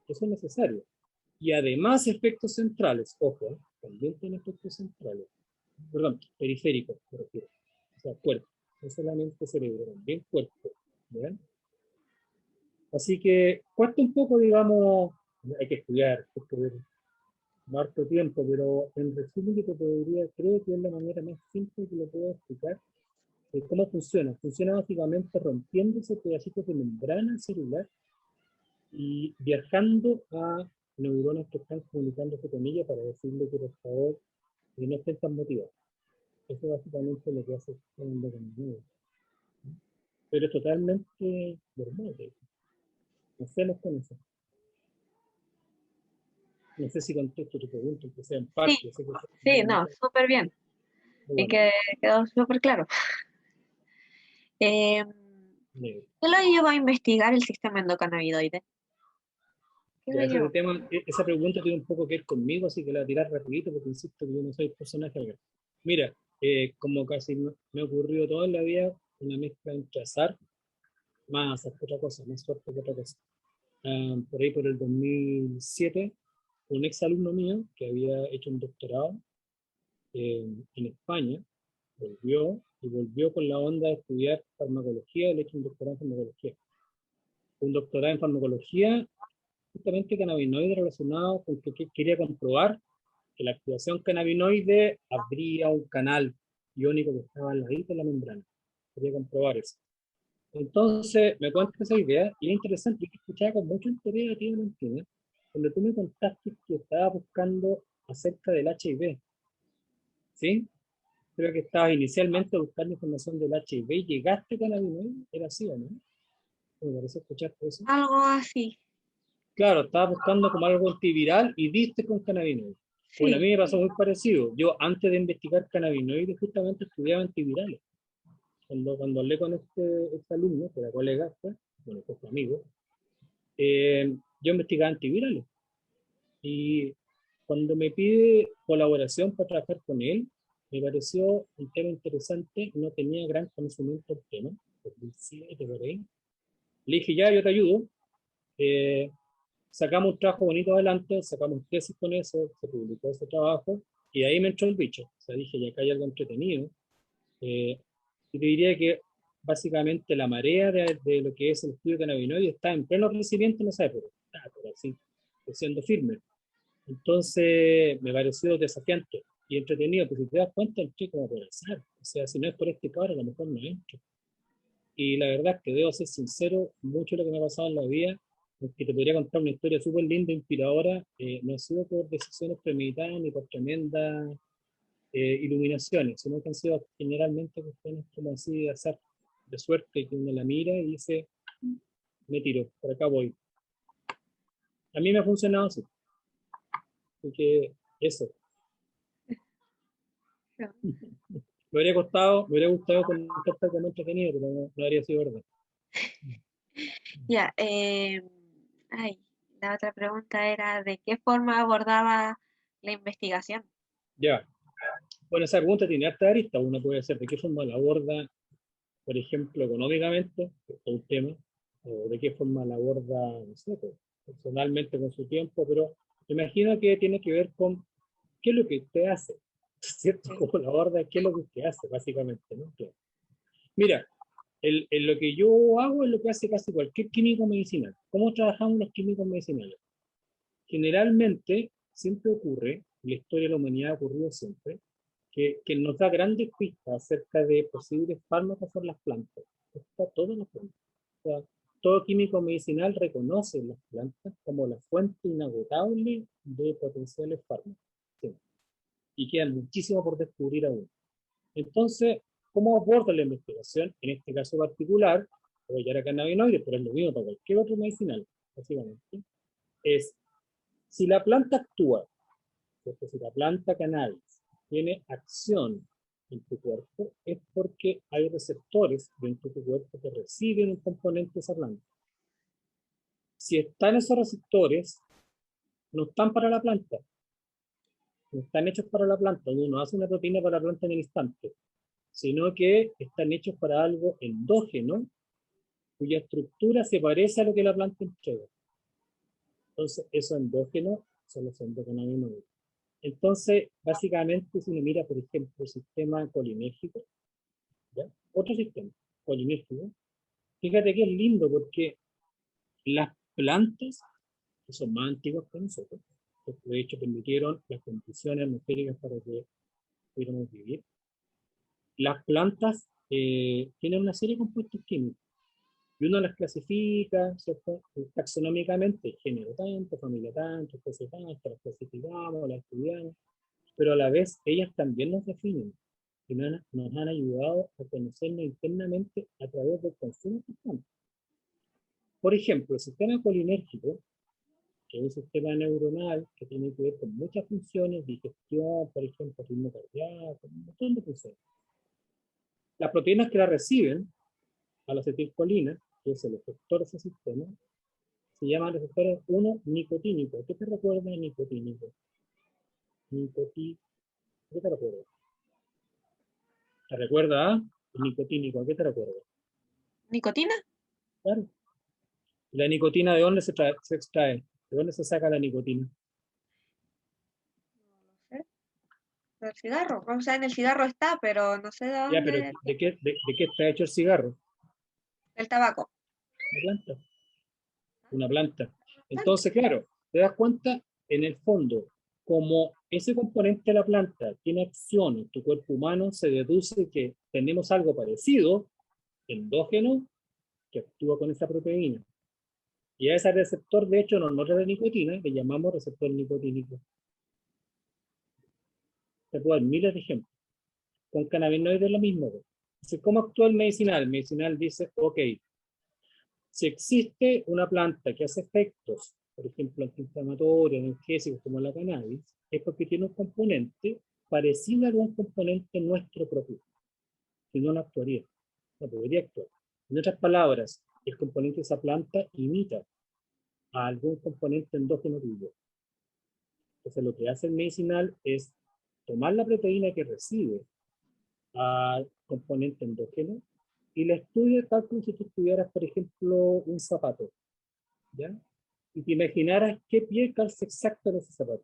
Eso es necesario. Y además efectos centrales, ojo, también tiene efectos centrales, perdón, periféricos, me refiero, o sea, cuerpo, no solamente cerebro, también cuerpo, ¿verdad? Así que cuesta un poco, digamos, hay que estudiar, hay que ver harto tiempo, pero en resumen yo te podría, creo que es la manera más simple que lo puedo explicar, cómo funciona. Funciona básicamente rompiéndose pedacitos de membrana celular y viajando a neuronas que están comunicándose con ella para decirle que por favor no estén tan motivados. Eso es básicamente lo que hace el endocannabinoide. pero es totalmente normal. No sé, los conoce. No sé si contesto tu pregunta, aunque sea en parte. Sí, Sé que sí, no, súper bien. Y bueno, que quedó súper claro. Eh, eh, ¿Qué lo llevó a investigar el sistema endocannabinoide? ¿Qué lo ya ese llevó? tema, esa pregunta tiene un poco que ver conmigo, así que la voy a tirar rapidito porque insisto que yo no soy personaje acá. Mira, como casi me ha ocurrido toda la vida, una mezcla entre azar, más azar que otra cosa, más suerte que otra cosa. Por ahí por el 2007, un ex alumno mío que había hecho un doctorado en España, volvió con la onda de estudiar farmacología, él ha hecho un doctorado en farmacología. Un doctorado en farmacología, justamente cannabinoide relacionado con que quería comprobar que la activación cannabinoide abría un canal iónico que estaba al ladito de la membrana. Quería comprobar eso. Entonces me cuentas esa idea y es interesante, yo escuchaba con mucho interés a ti, Valentina, cuando tú me contaste que estabas buscando acerca del HIV, ¿sí? Creo que estabas inicialmente buscando información del HIV y llegaste con cannabinoide, ¿era así o no? Me parece escucharte eso. Algo así. Claro, estabas buscando como algo antiviral y diste con cannabinoide. Bueno, a Sí. mí me pasó muy parecido. Yo antes de investigar cannabinoides justamente estudiaba antivirales. Cuando hablé con este alumno, que era colega, pues, bueno, fue amigo, yo investigaba antivirales. Y cuando me pide colaboración para trabajar con él, me pareció un tema interesante, no tenía gran conocimiento del tema, 2007 por ahí. Le dije, ya, yo te ayudo. Eh, Sacamos un trabajo bonito adelante, sacamos tesis con eso, se publicó ese trabajo, y ahí me entró el bicho. O sea, dije, ya acá hay algo entretenido. Eh, y te diría que básicamente la marea de lo que es el estudio cannabinoide está en pleno crecimiento en esa época, pero así, siendo firme. Entonces me pareció desafiante y entretenido, porque si te das cuenta, entré como por azar. O sea, si no es por este cabrón, a lo mejor no entro. Y la verdad es que debo ser sincero, mucho de lo que me ha pasado en la vida, que te podría contar una historia súper linda, inspiradora, no ha sido por decisiones premeditadas ni por tremendas iluminaciones, sino que han sido generalmente cuestiones como así de azar, de suerte, que uno la mira y dice, me tiro, por acá voy. A mí me ha funcionado así, así que eso. Me habría gustado contarte algo más entretenido, pero no habría sido verdad. Ya. Ay, la otra pregunta era ¿de qué forma abordaba la investigación? Ya, bueno, esa pregunta tiene harta arista. Uno puede hacer de qué forma la aborda, por ejemplo, económicamente, que es un tema, o de qué forma la aborda, no sé, pues, personalmente con su tiempo, pero me imagino que tiene que ver con qué es lo que usted hace, ¿cierto? Como la aborda, qué es lo que usted hace, básicamente, ¿no? Claro. Mira, lo que yo hago es lo que hace casi cualquier químico medicinal. ¿Cómo trabajamos los químicos medicinales? Generalmente, siempre ocurre, en la historia de la humanidad ha ocurrido siempre, que nos da grandes pistas acerca de posibles fármacos por las plantas. Está todo en las plantas. O sea, todo químico medicinal reconoce las plantas como la fuente inagotable de potenciales fármacos. Sí. Y queda muchísimo por descubrir aún. Entonces, ¿cómo aborda la investigación? En este caso particular, voy a llegar a cannabinoides, pero es lo mismo para cualquier otro medicinal, básicamente, es si la planta actúa, si la planta cannabis tiene acción en tu cuerpo, es porque hay receptores dentro de tu cuerpo que reciben un componente de esa planta. Si están esos receptores, no están para la planta, no están hechos para la planta, uno no hace una proteína para la planta en el instante, sino que están hechos para algo endógeno, cuya estructura se parece a lo que la planta entrega. Entonces, eso endógeno son los endocannabinoides. Entonces, básicamente, si uno mira, por ejemplo, el sistema colinérgico, ¿ya? Otro sistema colinérgico, fíjate que es lindo porque las plantas, que son más antiguas que nosotros, que de hecho permitieron las condiciones atmosféricas para que pudiéramos vivir, las plantas tienen una serie de compuestos químicos y uno las clasifica, ¿cierto? Taxonómicamente, género tanto, familia tanto, especie tanto, las clasificamos, las estudiamos, pero a la vez ellas también nos definen. que nos han ayudado a conocernos internamente a través del consumo de estas plantas. Por ejemplo, el sistema colinérgico, que es un sistema neuronal que tiene que ver con muchas funciones, digestión, por ejemplo, ritmo cardíaco, un montón de funciones. Las proteínas que la reciben, a la acetilcolina, que es el efector de ese sistema, se llaman receptores 1 nicotínicos. ¿Qué te recuerda de nicotínico? ¿Qué te recuerda? ¿Te recuerda a nicotínico? ¿A qué te recuerda? ¿Nicotina? Claro. ¿La nicotina de dónde se extrae? ¿De dónde se saca la nicotina? Del cigarro. O sea, en el cigarro está, pero no sé de Ya, pero dónde. ¿de qué está hecho el cigarro? El tabaco. Una planta. Una planta. Entonces, claro, te das cuenta, en el fondo, como ese componente de la planta tiene acción en tu cuerpo humano, se deduce que tenemos algo parecido, endógeno, que actúa con esa proteína. Y a ese receptor, de hecho, no de nicotina, le llamamos receptor nicotínico. Te puedo dar miles de ejemplos. Con cannabinoides es lo mismo. Entonces, ¿cómo actúa el medicinal? El medicinal dice, ok, si existe una planta que hace efectos, por ejemplo, antiinflamatorios, analgésicos como la cannabis, es porque tiene un componente parecido a algún componente nuestro propio. Si no, no actuaría. No podría actuar. En otras palabras, el componente de esa planta imita a algún componente endógeno tuyo. Entonces, lo que hace el medicinal es tomar la proteína que recibe al componente endógeno y la estudia tal como si tú estudiaras, por ejemplo, un zapato, ¿ya? Y te imaginaras qué pie calza exacto en ese zapato.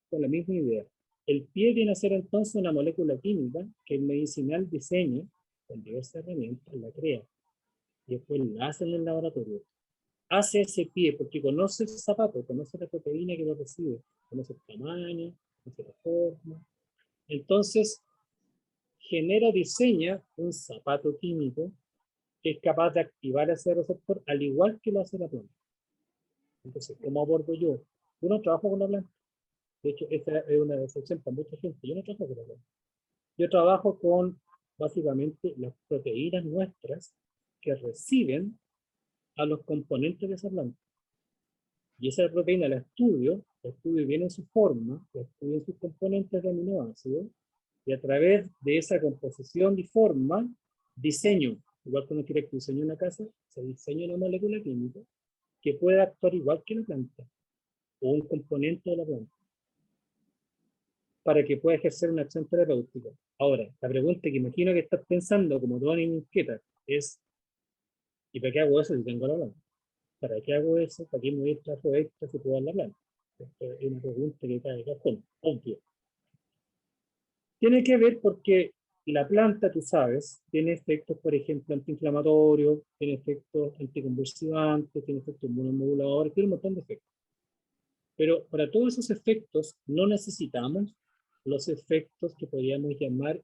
Con la misma idea. El pie viene a ser entonces una molécula química que el medicinal diseña con diversas herramientas, la crea, y después la hace en el laboratorio. Hace ese pie porque conoce el zapato, conoce la proteína que lo recibe, conoce el tamaño, conoce la forma. Entonces, diseña un zapato químico que es capaz de activar ese receptor al igual que lo hace la planta. Entonces, ¿cómo abordo yo? Yo no trabajo con la planta. De hecho, esta es una decepción para mucha gente. Yo no trabajo con la planta. Yo trabajo con, básicamente, las proteínas nuestras que reciben a los componentes de esa planta. Y esa proteína la estudio bien en su forma, la estudio en sus componentes de aminoácidos, y a través de esa composición y forma, diseño, igual cuando quiere que diseñe una casa, se diseña una molécula química que pueda actuar igual que la planta, o un componente de la planta, para que pueda ejercer una acción terapéutica. Ahora, la pregunta que imagino que estás pensando, como toda niña inquieta, es, ¿y para qué hago eso si tengo la planta? ¿Para qué hago eso? ¿Para qué me voy a trabajo extra si puedo dar la planta? Esta es una pregunta que cae de cajón, obvio. Tiene que ver porque la planta, tú sabes, tiene efectos, por ejemplo, antiinflamatorios, tiene efectos anticonvulsivantes, tiene efectos inmunomoduladores, tiene un montón de efectos. Pero para todos esos efectos no necesitamos los efectos que podríamos llamar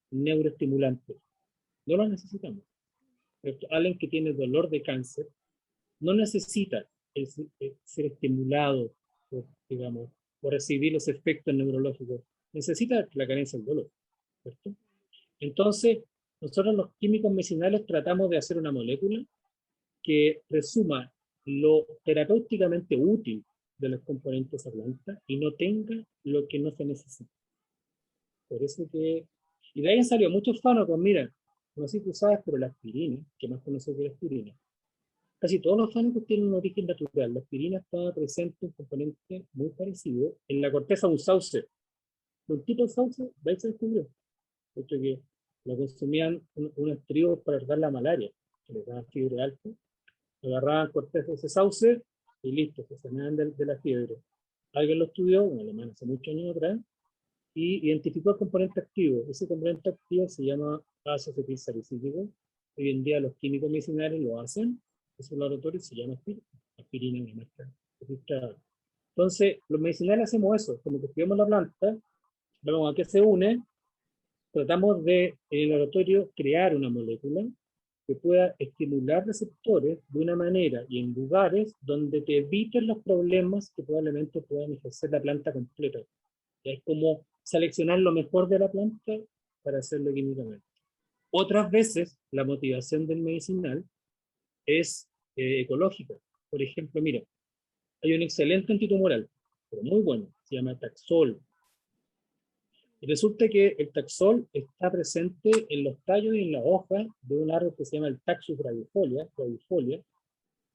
neuroestimulantes. No los necesitamos. Alguien que tiene dolor de cáncer no necesita ser estimulado, digamos, o recibir los efectos neurológicos. Necesita la carencia del dolor, ¿cierto? Entonces, nosotros los químicos medicinales tratamos de hacer una molécula que resuma lo terapéuticamente útil de los componentes de esa planta y no tenga lo que no se necesita. Por eso que... Y de ahí salió muchos fármacos, mira, no sé si tú sabes, pero la aspirina, que más conocido que la aspirina, casi todos los fármacos tienen un origen natural. La aspirina estaba presente, un componente muy parecido, en la corteza de un sauce. Un tipo de sauce, de ahí se descubrió. De hecho, que lo consumían unos tribus para tratar la malaria, que les daban fiebre alta, agarraban corteza de ese sauce y listo, se sanaban de la fiebre. Alguien lo estudió, un alemán hace muchos años atrás, y identificó el componente activo. Ese componente activo se llama ácido acetilsalicílico. Hoy en día los químicos medicinales lo hacen, es un laboratorio, se llama aspirina, una marca registrada. Entonces, los medicinales hacemos eso, como que estudiamos la planta, vemos a qué se une, tratamos de, en el laboratorio, crear una molécula que pueda estimular receptores de una manera y en lugares donde te eviten los problemas que probablemente puedan ejercer la planta completa. Es como seleccionar lo mejor de la planta para hacerlo químicamente. Otras veces, la motivación del medicinal es ecológica. Por ejemplo, mira, hay un excelente antitumoral, pero muy bueno, se llama Taxol. Y resulta que el Taxol está presente en los tallos y en las hojas de un árbol que se llama el Taxus bravifolia,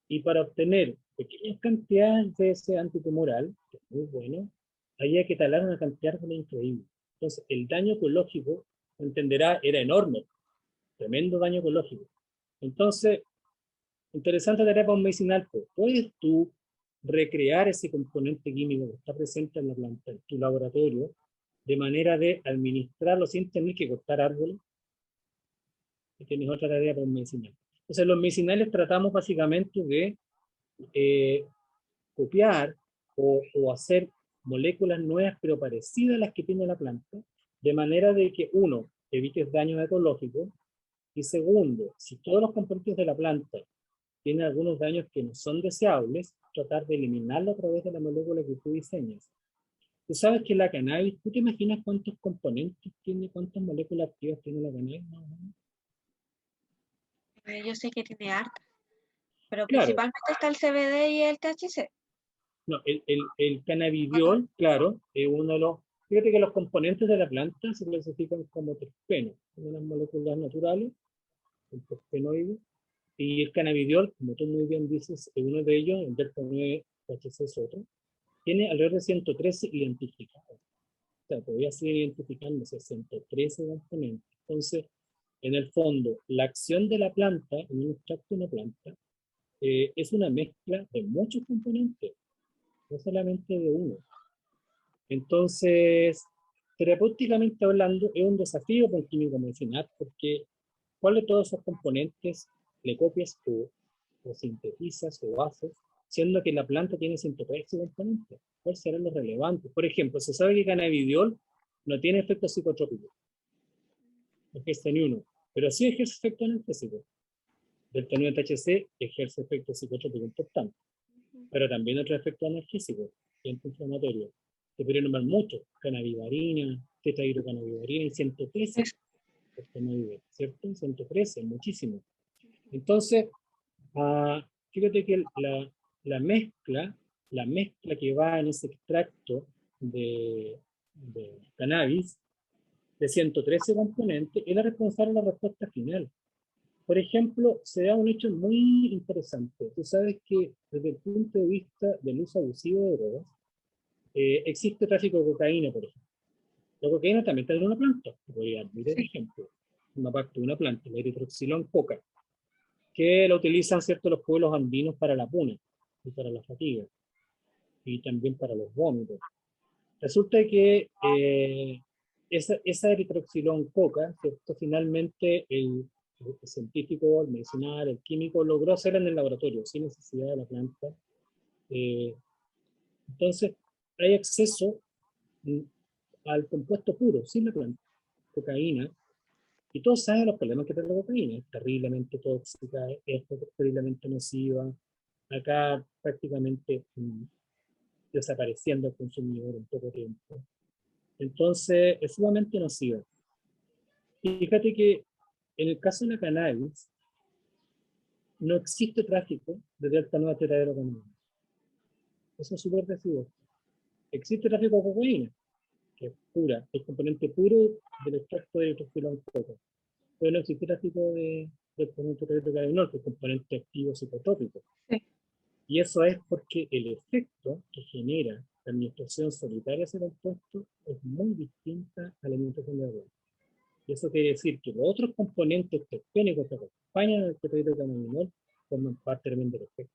y para obtener pequeñas cantidades de ese antitumoral, que es muy bueno, había que talar una cantidad de árboles increíble. Entonces, el daño ecológico, entenderá, era enorme, tremendo daño ecológico. Entonces, interesante tarea para un medicinal, pues, ¿puedes tú recrear ese componente químico que está presente en la planta, en tu laboratorio, de manera de administrarlo sin tener que cortar árboles? Y tienes otra tarea para un medicinal. Entonces, los medicinales tratamos básicamente de copiar o hacer moléculas nuevas, pero parecidas a las que tiene la planta, de manera de que, uno, evites daños ecológicos, y segundo, si todos los componentes de la planta tienen algunos daños que no son deseables, tratar de eliminarlo a través de la molécula que tú diseñas. Tú sabes que la cannabis, ¿tú te imaginas cuántos componentes tiene, cuántas moléculas activas tiene la cannabis? Yo sé que tiene harta, pero Claro, principalmente está el CBD y el THC. no, el cannabidiol, claro, es uno de los... Fíjate que los componentes de la planta se clasifican como terpenos, son unas moléculas naturales, el terpenoide, y el cannabidiol, como tú muy bien dices, es uno de ellos, el delta 9 THC es otro, tiene alrededor de 113 identificados. O sea, todavía siguen identificándose 113 componentes. Entonces, en el fondo, la acción de la planta, en un extracto de una planta, es una mezcla de muchos componentes, no solamente de uno. Entonces, terapéuticamente hablando, es un desafío para un químico medicinal, porque ¿cuál de todos esos componentes le copias o sintetizas o haces, siendo que la planta tiene 113 componentes? ¿Cuáles serán los relevantes? Por ejemplo, se sabe que cannabidiol no tiene efecto psicotrópico, no ejerce ni uno, pero sí ejerce efecto analgésico. Delta 9 THC ejerce efecto psicotrópico importante, pero también otro efecto analgésico y antiinflamatorio. Te podría nombrar mucho: cannabivarina, tetrahidrocannabivarina y 113 ¿cierto? 113, muchísimo. Entonces, fíjate que la mezcla que va en ese extracto de cannabis de 113 componentes es la responsable de la respuesta final. Por ejemplo, se da un hecho muy interesante. Tú sabes que desde el punto de vista del uso abusivo de drogas, existe tráfico de cocaína, por ejemplo. La cocaína también está en una planta. Podría dar miles de ejemplos. Una parte de una planta, la eritroxilón coca, que la utilizan, ¿cierto?, los pueblos andinos para la puna y para la fatiga y también para los vómitos. Resulta que esa eritroxilón coca, ¿cierto?, finalmente el científico, el medicinal, el químico logró hacerla en el laboratorio sin necesidad de la planta. Entonces hay acceso al compuesto puro, sin la planta, cocaína, y todos saben los problemas que trae la cocaína. Es terriblemente tóxica, es terriblemente nociva. Acá prácticamente desapareciendo el consumidor en poco tiempo. Entonces es sumamente nociva. Y fíjate que en el caso de la cannabis no existe tráfico de delta 9 tetrahidrocannabidiol. Eso es súper residual. Existe tráfico de cocaína, que es pura, el componente puro del extracto de eritroxilón coca. Pero no existe tráfico del componente tetrahidrocannabidiol, que es el componente activo psicotrópico. Sí. Y eso es porque el efecto que genera la administración solitaria de ese compuesto es muy distinta a la administración de la droga. Y eso quiere decir que los otros componentes terpénicos que acompañan al tetrahidrocannabinol forman parte también del efecto.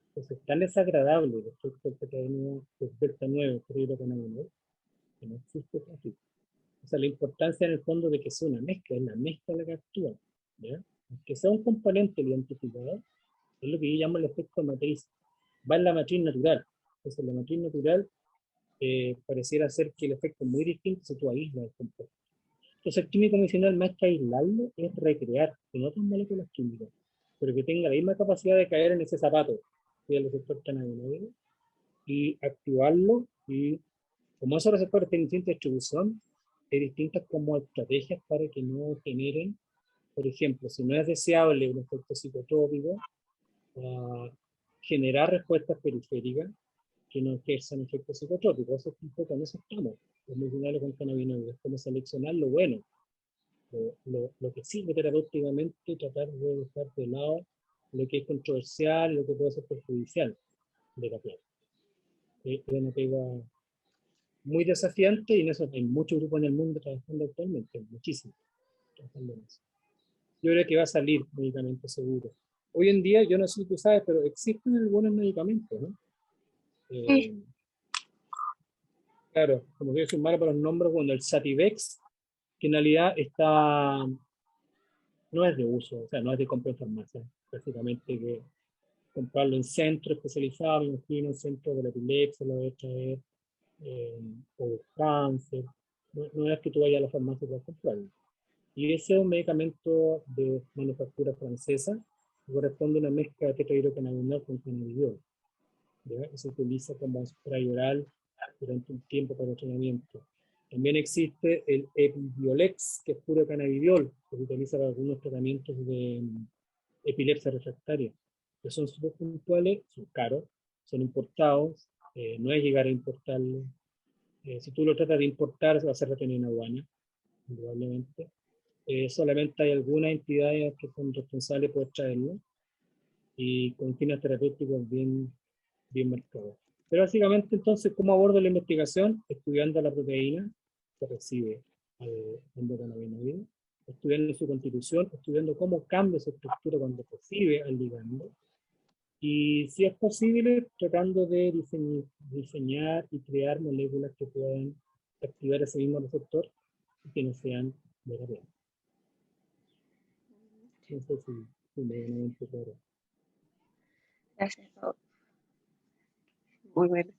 Entonces, es tan desagradable el efecto del delta 9 tetrahidrocannabinol que no existe tráfico. O sea, la importancia en el fondo de que sea una mezcla, es la mezcla la que actúa, ¿ya? Que sea un componente identificado, es lo que yo llamo el efecto matriz. Va en la matriz natural. Entonces, la matriz natural pareciera ser que el efecto es muy distinto si tú aíslas el compuesto. Entonces, el químico medicinal, más que aislarlo, es recrear en otras moléculas químicas, pero que tenga la misma capacidad de caer en ese zapato, que es el receptor cannabinoide, y activarlo y como esos receptores tienen distinta distribución, hay distintas como estrategias para que no generen, por ejemplo, si no es deseable un efecto psicotrópico, generar respuestas periféricas que no ejerzan efectos psicotrópicos. Eso es un poco, en eso estamos, los medicinales con cannabinoides, como seleccionar lo bueno, lo que sirve terapéuticamente, tratar de dejar de lado lo que es controversial, lo que puede ser perjudicial de la planta. Es una pega muy desafiante y en eso hay muchos grupos en el mundo trabajando actualmente, muchísimos trabajando en eso. Yo creo que va a salir medicamento seguro. Hoy en día, yo no sé si tú sabes, pero existen algunos medicamentos, ¿no? Sí. Claro, como que soy malo para los nombres, bueno, el Sativex, que en realidad no es de uso, o sea, no es de compra en farmacia, básicamente que comprarlo en centros especializados, me imagino, en centros de la epilepsia, lo de traer, o de cáncer, no es que tú vayas a la farmacia para comprarlo. Y ese es un medicamento de manufactura francesa, que corresponde a una mezcla de tetrahidrocannabinol con cannabidiol, ¿ya? Y se utiliza como spray oral durante un tiempo para el tratamiento. También existe el Epidiolex, que es puro cannabidiol, que se utiliza para algunos tratamientos de epilepsia refractaria, que son súper puntuales, son caros, son importados, no es llegar a importarlo. Si tú lo tratas de importar, se va a hacer retenido en aduana, probablemente. Solamente hay algunas entidades que son responsables por traerlo y con fines terapéuticos bien marcados. Pero básicamente, entonces, ¿cómo abordo la investigación? Estudiando la proteína que recibe al endocannabinoide, estudiando su constitución, estudiando cómo cambia su estructura cuando recibe al ligando, y si es posible, tratando de diseñar y crear moléculas que puedan activar ese mismo receptor y que no sean de la planta. No sé si me dio un poco claro. Gracias, Pau. Muy bueno.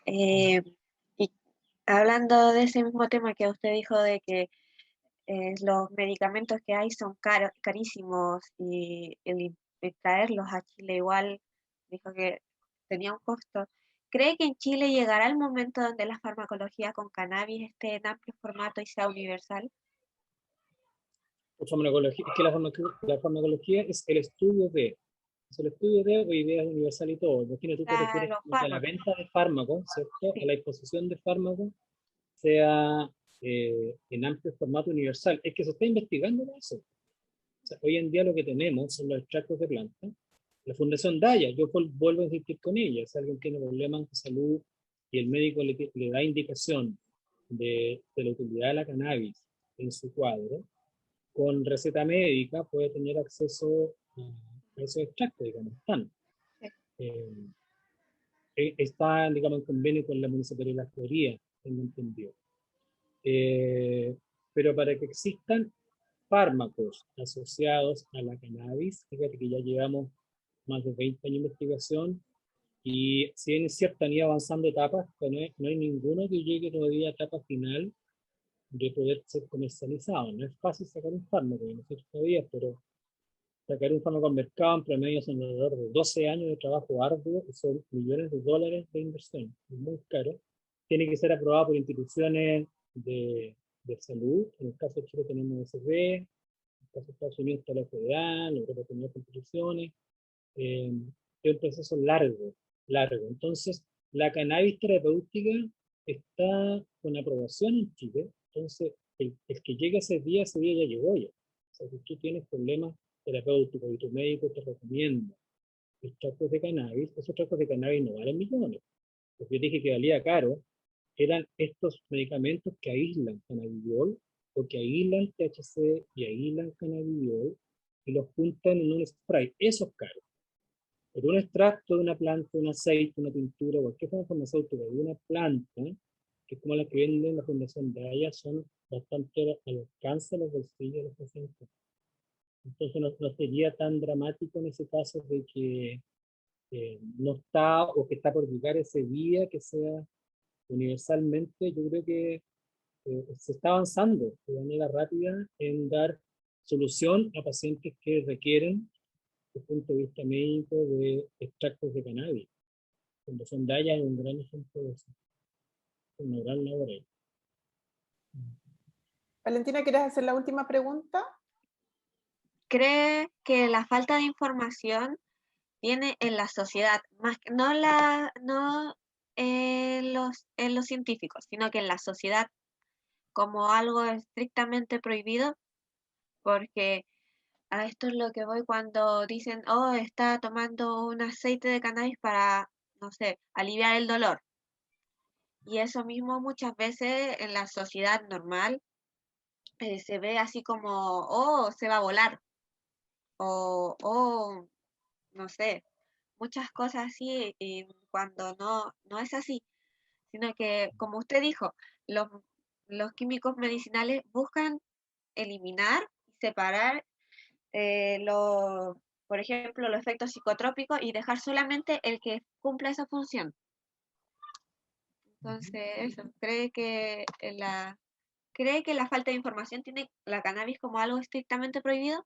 Y hablando de ese mismo tema que usted dijo de que los medicamentos que hay son carísimos y el traerlos a Chile igual dijo que tenía un costo. ¿Cree que en Chile llegará el momento donde la farmacología con cannabis esté en amplio formato y sea universal? Farmacología, es que la farmacología es el estudio de, hoy día es universal y todo. Imagina, tú te refieres Los a la fármacos, venta de fármacos, ¿cierto? A sí. la disposición de fármacos sea en amplio formato universal. Es que se está investigando eso. O sea, hoy en día lo que tenemos son los extractos de planta. La Fundación Daya, yo vuelvo a insistir con ella, si alguien tiene problemas de salud y el médico le da indicación de la utilidad de la cannabis en su cuadro, con receta médica puede tener acceso a esos extractos, digamos, están. Eh, está, digamos, en convenio con la Municipalidad de la Florida, tengo entendido. Pero para que existan fármacos asociados a la cannabis, fíjate que ya llevamos más de 20 años de investigación y si bien es cierto, han ido avanzando etapas, pero no hay ninguno que llegue todavía a etapa final de poder ser comercializado. No es fácil sacar un fármaco, no sé todavía, pero sacar un fármaco al mercado en promedio son alrededor de 12 años de trabajo arduo y son millones de dólares de inversión. Es muy caro. Tiene que ser aprobado por instituciones de salud. En el caso de Chile tenemos USB, en el caso de Estados Unidos está la FDA, en Europa tenemos instituciones. Es un proceso largo. Entonces, la cannabis terapéutica está con aprobación en Chile. Entonces, el que llegue ese día ya llegó ya. O sea, si tú tienes problemas terapéuticos y tu médico te recomienda extractos de cannabis, esos extractos de cannabis no valen millones. Porque yo dije que valía caro, eran estos medicamentos que aíslan cannabidiol o que aíslan THC y aíslan cannabidiol y los juntan en un spray. Eso es caro. Pero un extracto de una planta, un aceite, una pintura, cualquier forma farmacéutica de una planta, que es como la que venden la Fundación Daya, son bastante al alcance de los bolsillos de los pacientes. Entonces no sería tan dramático en ese caso de que no está o que está por llegar ese día que sea universalmente. Yo creo que se está avanzando de manera rápida en dar solución a pacientes que requieren, desde el punto de vista médico, de extractos de cannabis. Fundación Daya es un gran ejemplo de eso. una gran labor ahí. Valentina, ¿quieres hacer la última pregunta? ¿Cree que la falta de información tiene en la sociedad, no en los científicos, sino que en la sociedad como algo estrictamente prohibido? Porque a esto es lo que voy cuando dicen, oh, está tomando un aceite de cannabis para, no sé, aliviar el dolor. Y eso mismo muchas veces en la sociedad normal se ve así como, oh, se va a volar, o, oh, no sé, muchas cosas así, y cuando no es así, sino que, como usted dijo, los químicos medicinales buscan eliminar y separar por ejemplo, los efectos psicotrópicos y dejar solamente el que cumpla esa función. Entonces, eso, ¿cree que la falta de información tiene la cannabis como algo estrictamente prohibido?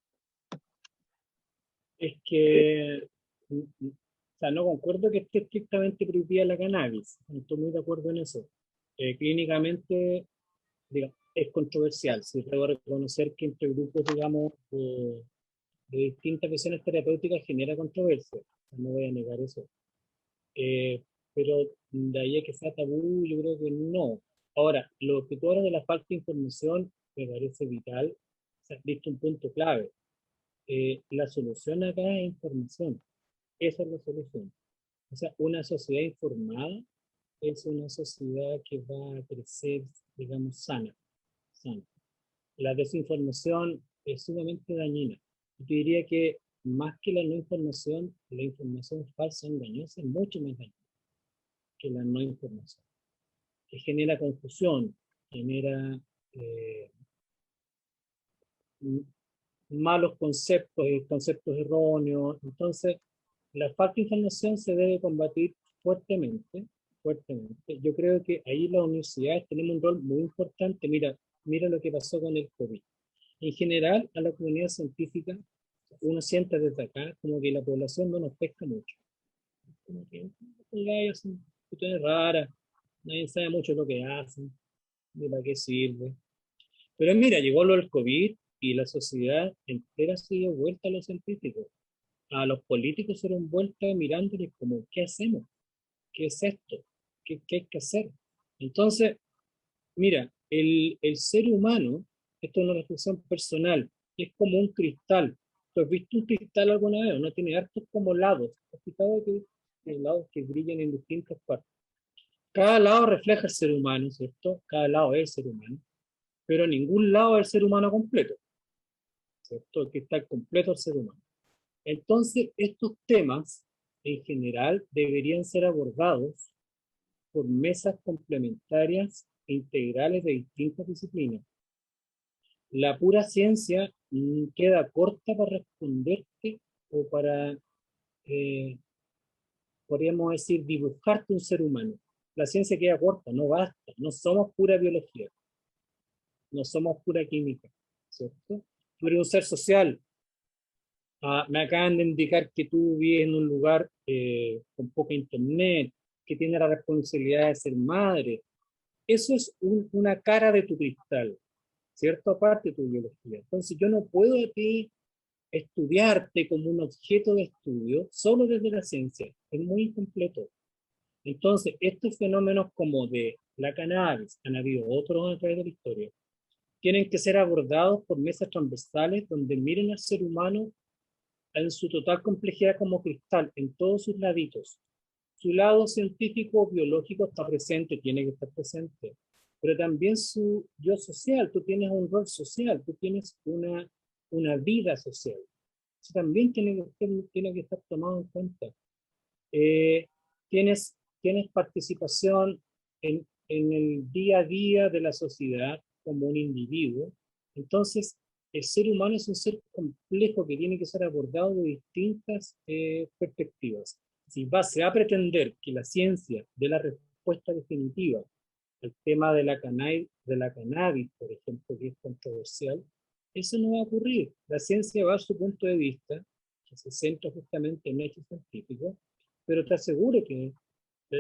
Es que, o sea, no concuerdo que esté estrictamente prohibida la cannabis, no estoy muy de acuerdo en eso. Clínicamente, digamos, es controversial, sí debo reconocer que entre grupos, digamos, de distintas visiones terapéuticas genera controversia, no voy a negar eso. Pero de ahí a que sea tabú, yo creo que no. Ahora, lo que tú hablas de la falta de información me parece vital, o sea, diste un punto clave. La solución acá es información, esa es la solución. O sea, una sociedad informada es una sociedad que va a crecer, digamos, sana. La desinformación es sumamente dañina. Yo te diría que más que la no información, la información falsa, engañosa, es mucho más dañina que la no información, que genera confusión, genera eh, malos conceptos y conceptos erróneos. Entonces, la falta de información se debe combatir fuertemente, fuertemente. Yo creo que ahí las universidades tenemos un rol muy importante. Mira lo que pasó con el COVID. En general, a la comunidad científica, uno siente desde acá como que la población no nos pesca mucho. Como que ellos hacen cuestiones raras, nadie sabe mucho lo que hacen, ni para qué sirve. Pero mira, llegó lo del COVID y la sociedad entera se dio vuelta a los científicos. A los políticos se dieron vuelta mirándoles como, ¿qué hacemos? ¿Qué es esto? ¿Qué hay que hacer? Entonces, mira, el ser humano, esto es una reflexión personal, es como un cristal. ¿Tú has visto un cristal alguna vez? No tiene hartos como lados. ¿Has fijado que hay lados que brillan en distintas partes? Cada lado refleja el ser humano, ¿cierto? Cada lado es el ser humano, pero ningún lado es el ser humano completo, ¿cierto? El cristal completo es el ser humano. Entonces, estos temas en general deberían ser abordados por mesas complementarias e integrales de distintas disciplinas. La pura ciencia queda corta para responderte o para, eh, podríamos decir, dibujarte un ser humano. La ciencia queda corta, no basta, no somos pura biología, no somos pura química, ¿cierto? Tú eres un ser social. Me acaban de indicar que tú vives en un lugar con poca internet, que tiene la responsabilidad de ser madre. Eso es una cara de tu cristal, ¿cierto? Aparte de tu biología. Entonces yo no puedo a ti estudiarte como un objeto de estudio solo desde la ciencia. Es muy incompleto. Entonces, estos fenómenos como de la cannabis, han habido otros a través de la historia, tienen que ser abordados por mesas transversales donde miren al ser humano en su total complejidad como cristal, en todos sus laditos. Su lado científico, biológico está presente, tiene que estar presente, pero también su yo social, tú tienes un rol social, tú tienes una vida social. Eso también tiene que estar tomado en cuenta. Eh, tienes participación en el día a día de la sociedad como un individuo. Entonces, el ser humano es un ser complejo que tiene que ser abordado de distintas perspectivas. Si se va a pretender que la ciencia dé la respuesta definitiva al tema de la cannabis, por ejemplo, que es controversial, eso no va a ocurrir. La ciencia va a dar su punto de vista, que se centra justamente en hechos científicos, pero te aseguro que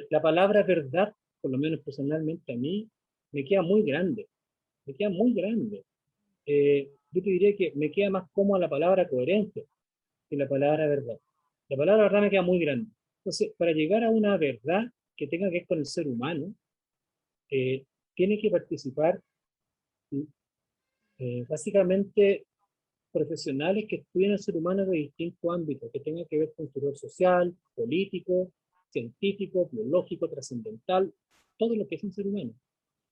la palabra verdad por lo menos personalmente a mí, me queda muy grande. Me queda muy grande. Yo te diría que me queda más cómoda la palabra coherencia que la palabra verdad. La palabra verdad me queda muy grande. Entonces, para llegar a una verdad que tenga que ver con el ser humano, tiene que participar básicamente profesionales que estudien al ser humano de distintos ámbitos, que tengan que ver con su rol social, político, científico, biológico, trascendental, todo lo que es un ser humano.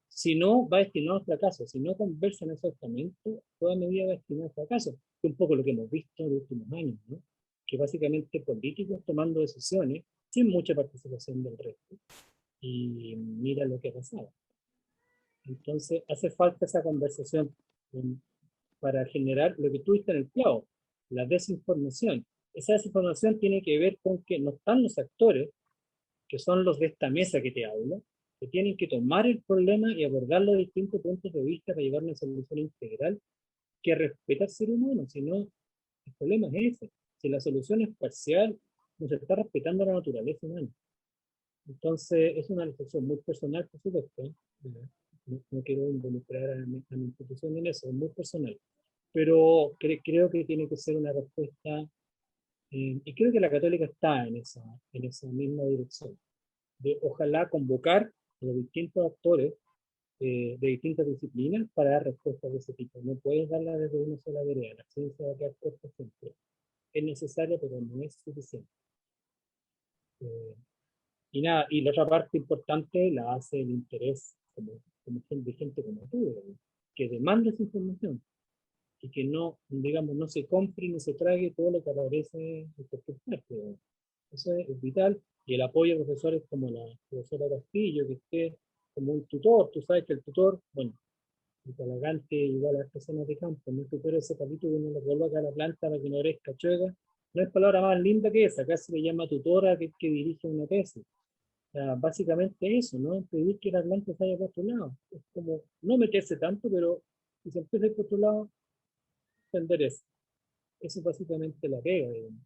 Si no, va destinado al fracaso. Si no conversan esos estamentos, toda medida va destinada al fracaso. Es un poco lo que hemos visto en los últimos años, ¿no? Que básicamente políticos tomando decisiones sin mucha participación del resto. Y mira lo que ha pasado. Entonces, hace falta esa conversación para generar lo que tú viste en el clavo, la desinformación. Esa desinformación tiene que ver con que no están los actores, que son los de esta mesa que te hablo, que tienen que tomar el problema y abordarlo de distintos puntos de vista para llevar una solución integral que respeta al ser humano. Si no, el problema es ese. Si la solución es parcial, no se está respetando la naturaleza humana. Entonces, es una reflexión muy personal, por supuesto. No quiero involucrar a mi institución en eso, es muy personal. Pero creo que tiene que ser una respuesta, y creo que la Católica está en esa misma dirección, de ojalá convocar a los distintos actores de distintas disciplinas para dar respuestas de ese tipo. No puedes darla desde una sola vereda, la ciencia va a quedar corta siempre. Es necesaria, pero no es suficiente. Y nada, y la otra parte importante la hace el interés de gente como tú, ¿verdad? Que demanda esa información y que no, digamos, no se compre ni se trague todo lo que aparece en cualquier parte. Eso es vital. Y el apoyo de profesores como la profesora Castillo, que esté como un tutor. Tú sabes que el tutor, bueno, el talagante igual a las personas de campo, no tutor ese capítulo, uno lo coloca a la planta para que no crezca chueca. No es palabra más linda que esa, acá se le llama tutora que dirige una tesis. O sea, básicamente eso, ¿no? Pedir que la planta se vaya por otro lado. Es como no meterse tanto, pero si se empieza por otro lado, entender eso. Eso es básicamente la pega, digamos.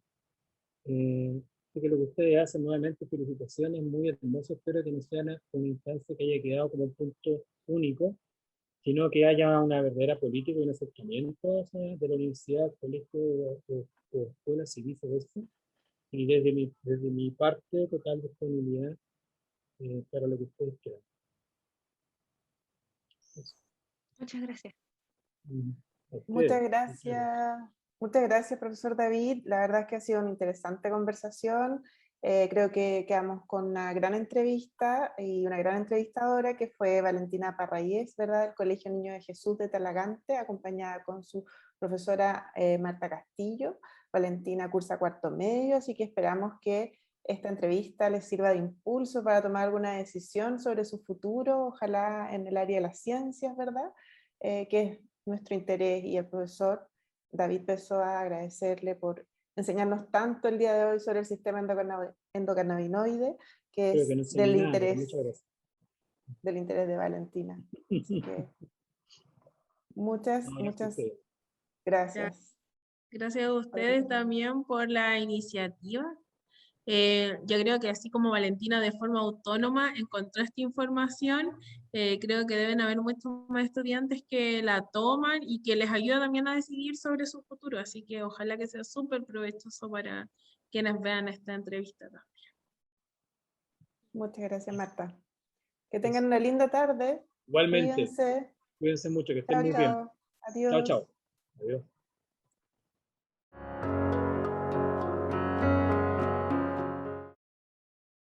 Así que lo que ustedes hacen, nuevamente, felicitaciones, muy hermoso. Espero que no sea una instancia que haya quedado como un punto único, sino que haya una verdadera política y un acercamiento, o sea, de la universidad, colegio o escuela, si viceversa. Y desde mi parte, total disponibilidad para lo que ustedes quieran. Eso. Muchas gracias. A ustedes. Muchas gracias. Muchas gracias, profesor David. La verdad es que ha sido una interesante conversación. Creo que quedamos con una gran entrevista y una gran entrevistadora que fue Valentina Parraíez, ¿verdad? Del Colegio Niño de Jesús de Talagante, acompañada con su profesora Marta Castillo. Valentina cursa cuarto medio, así que esperamos que esta entrevista les sirva de impulso para tomar alguna decisión sobre su futuro, ojalá en el área de las ciencias, ¿verdad? Que es nuestro interés, y el profesor David Pessoa, agradecerle por enseñarnos tanto el día de hoy sobre el sistema endocannabinoide, que Creo que es no enseñé del nada, pero interés, muchas gracias. del interés de Valentina. Así que muchas gracias. Gracias a ustedes también por la iniciativa. Yo creo que así como Valentina de forma autónoma encontró esta información, creo que deben haber muchos más estudiantes que la toman y que les ayuda también a decidir sobre su futuro. Así que ojalá que sea súper provechoso para quienes vean esta entrevista también. Muchas gracias, Marta. Que tengan una linda tarde. Igualmente. Cuídense. Cuídense mucho, que estén Chao, muy bien. chao. Adiós. Chao, chao. Adiós.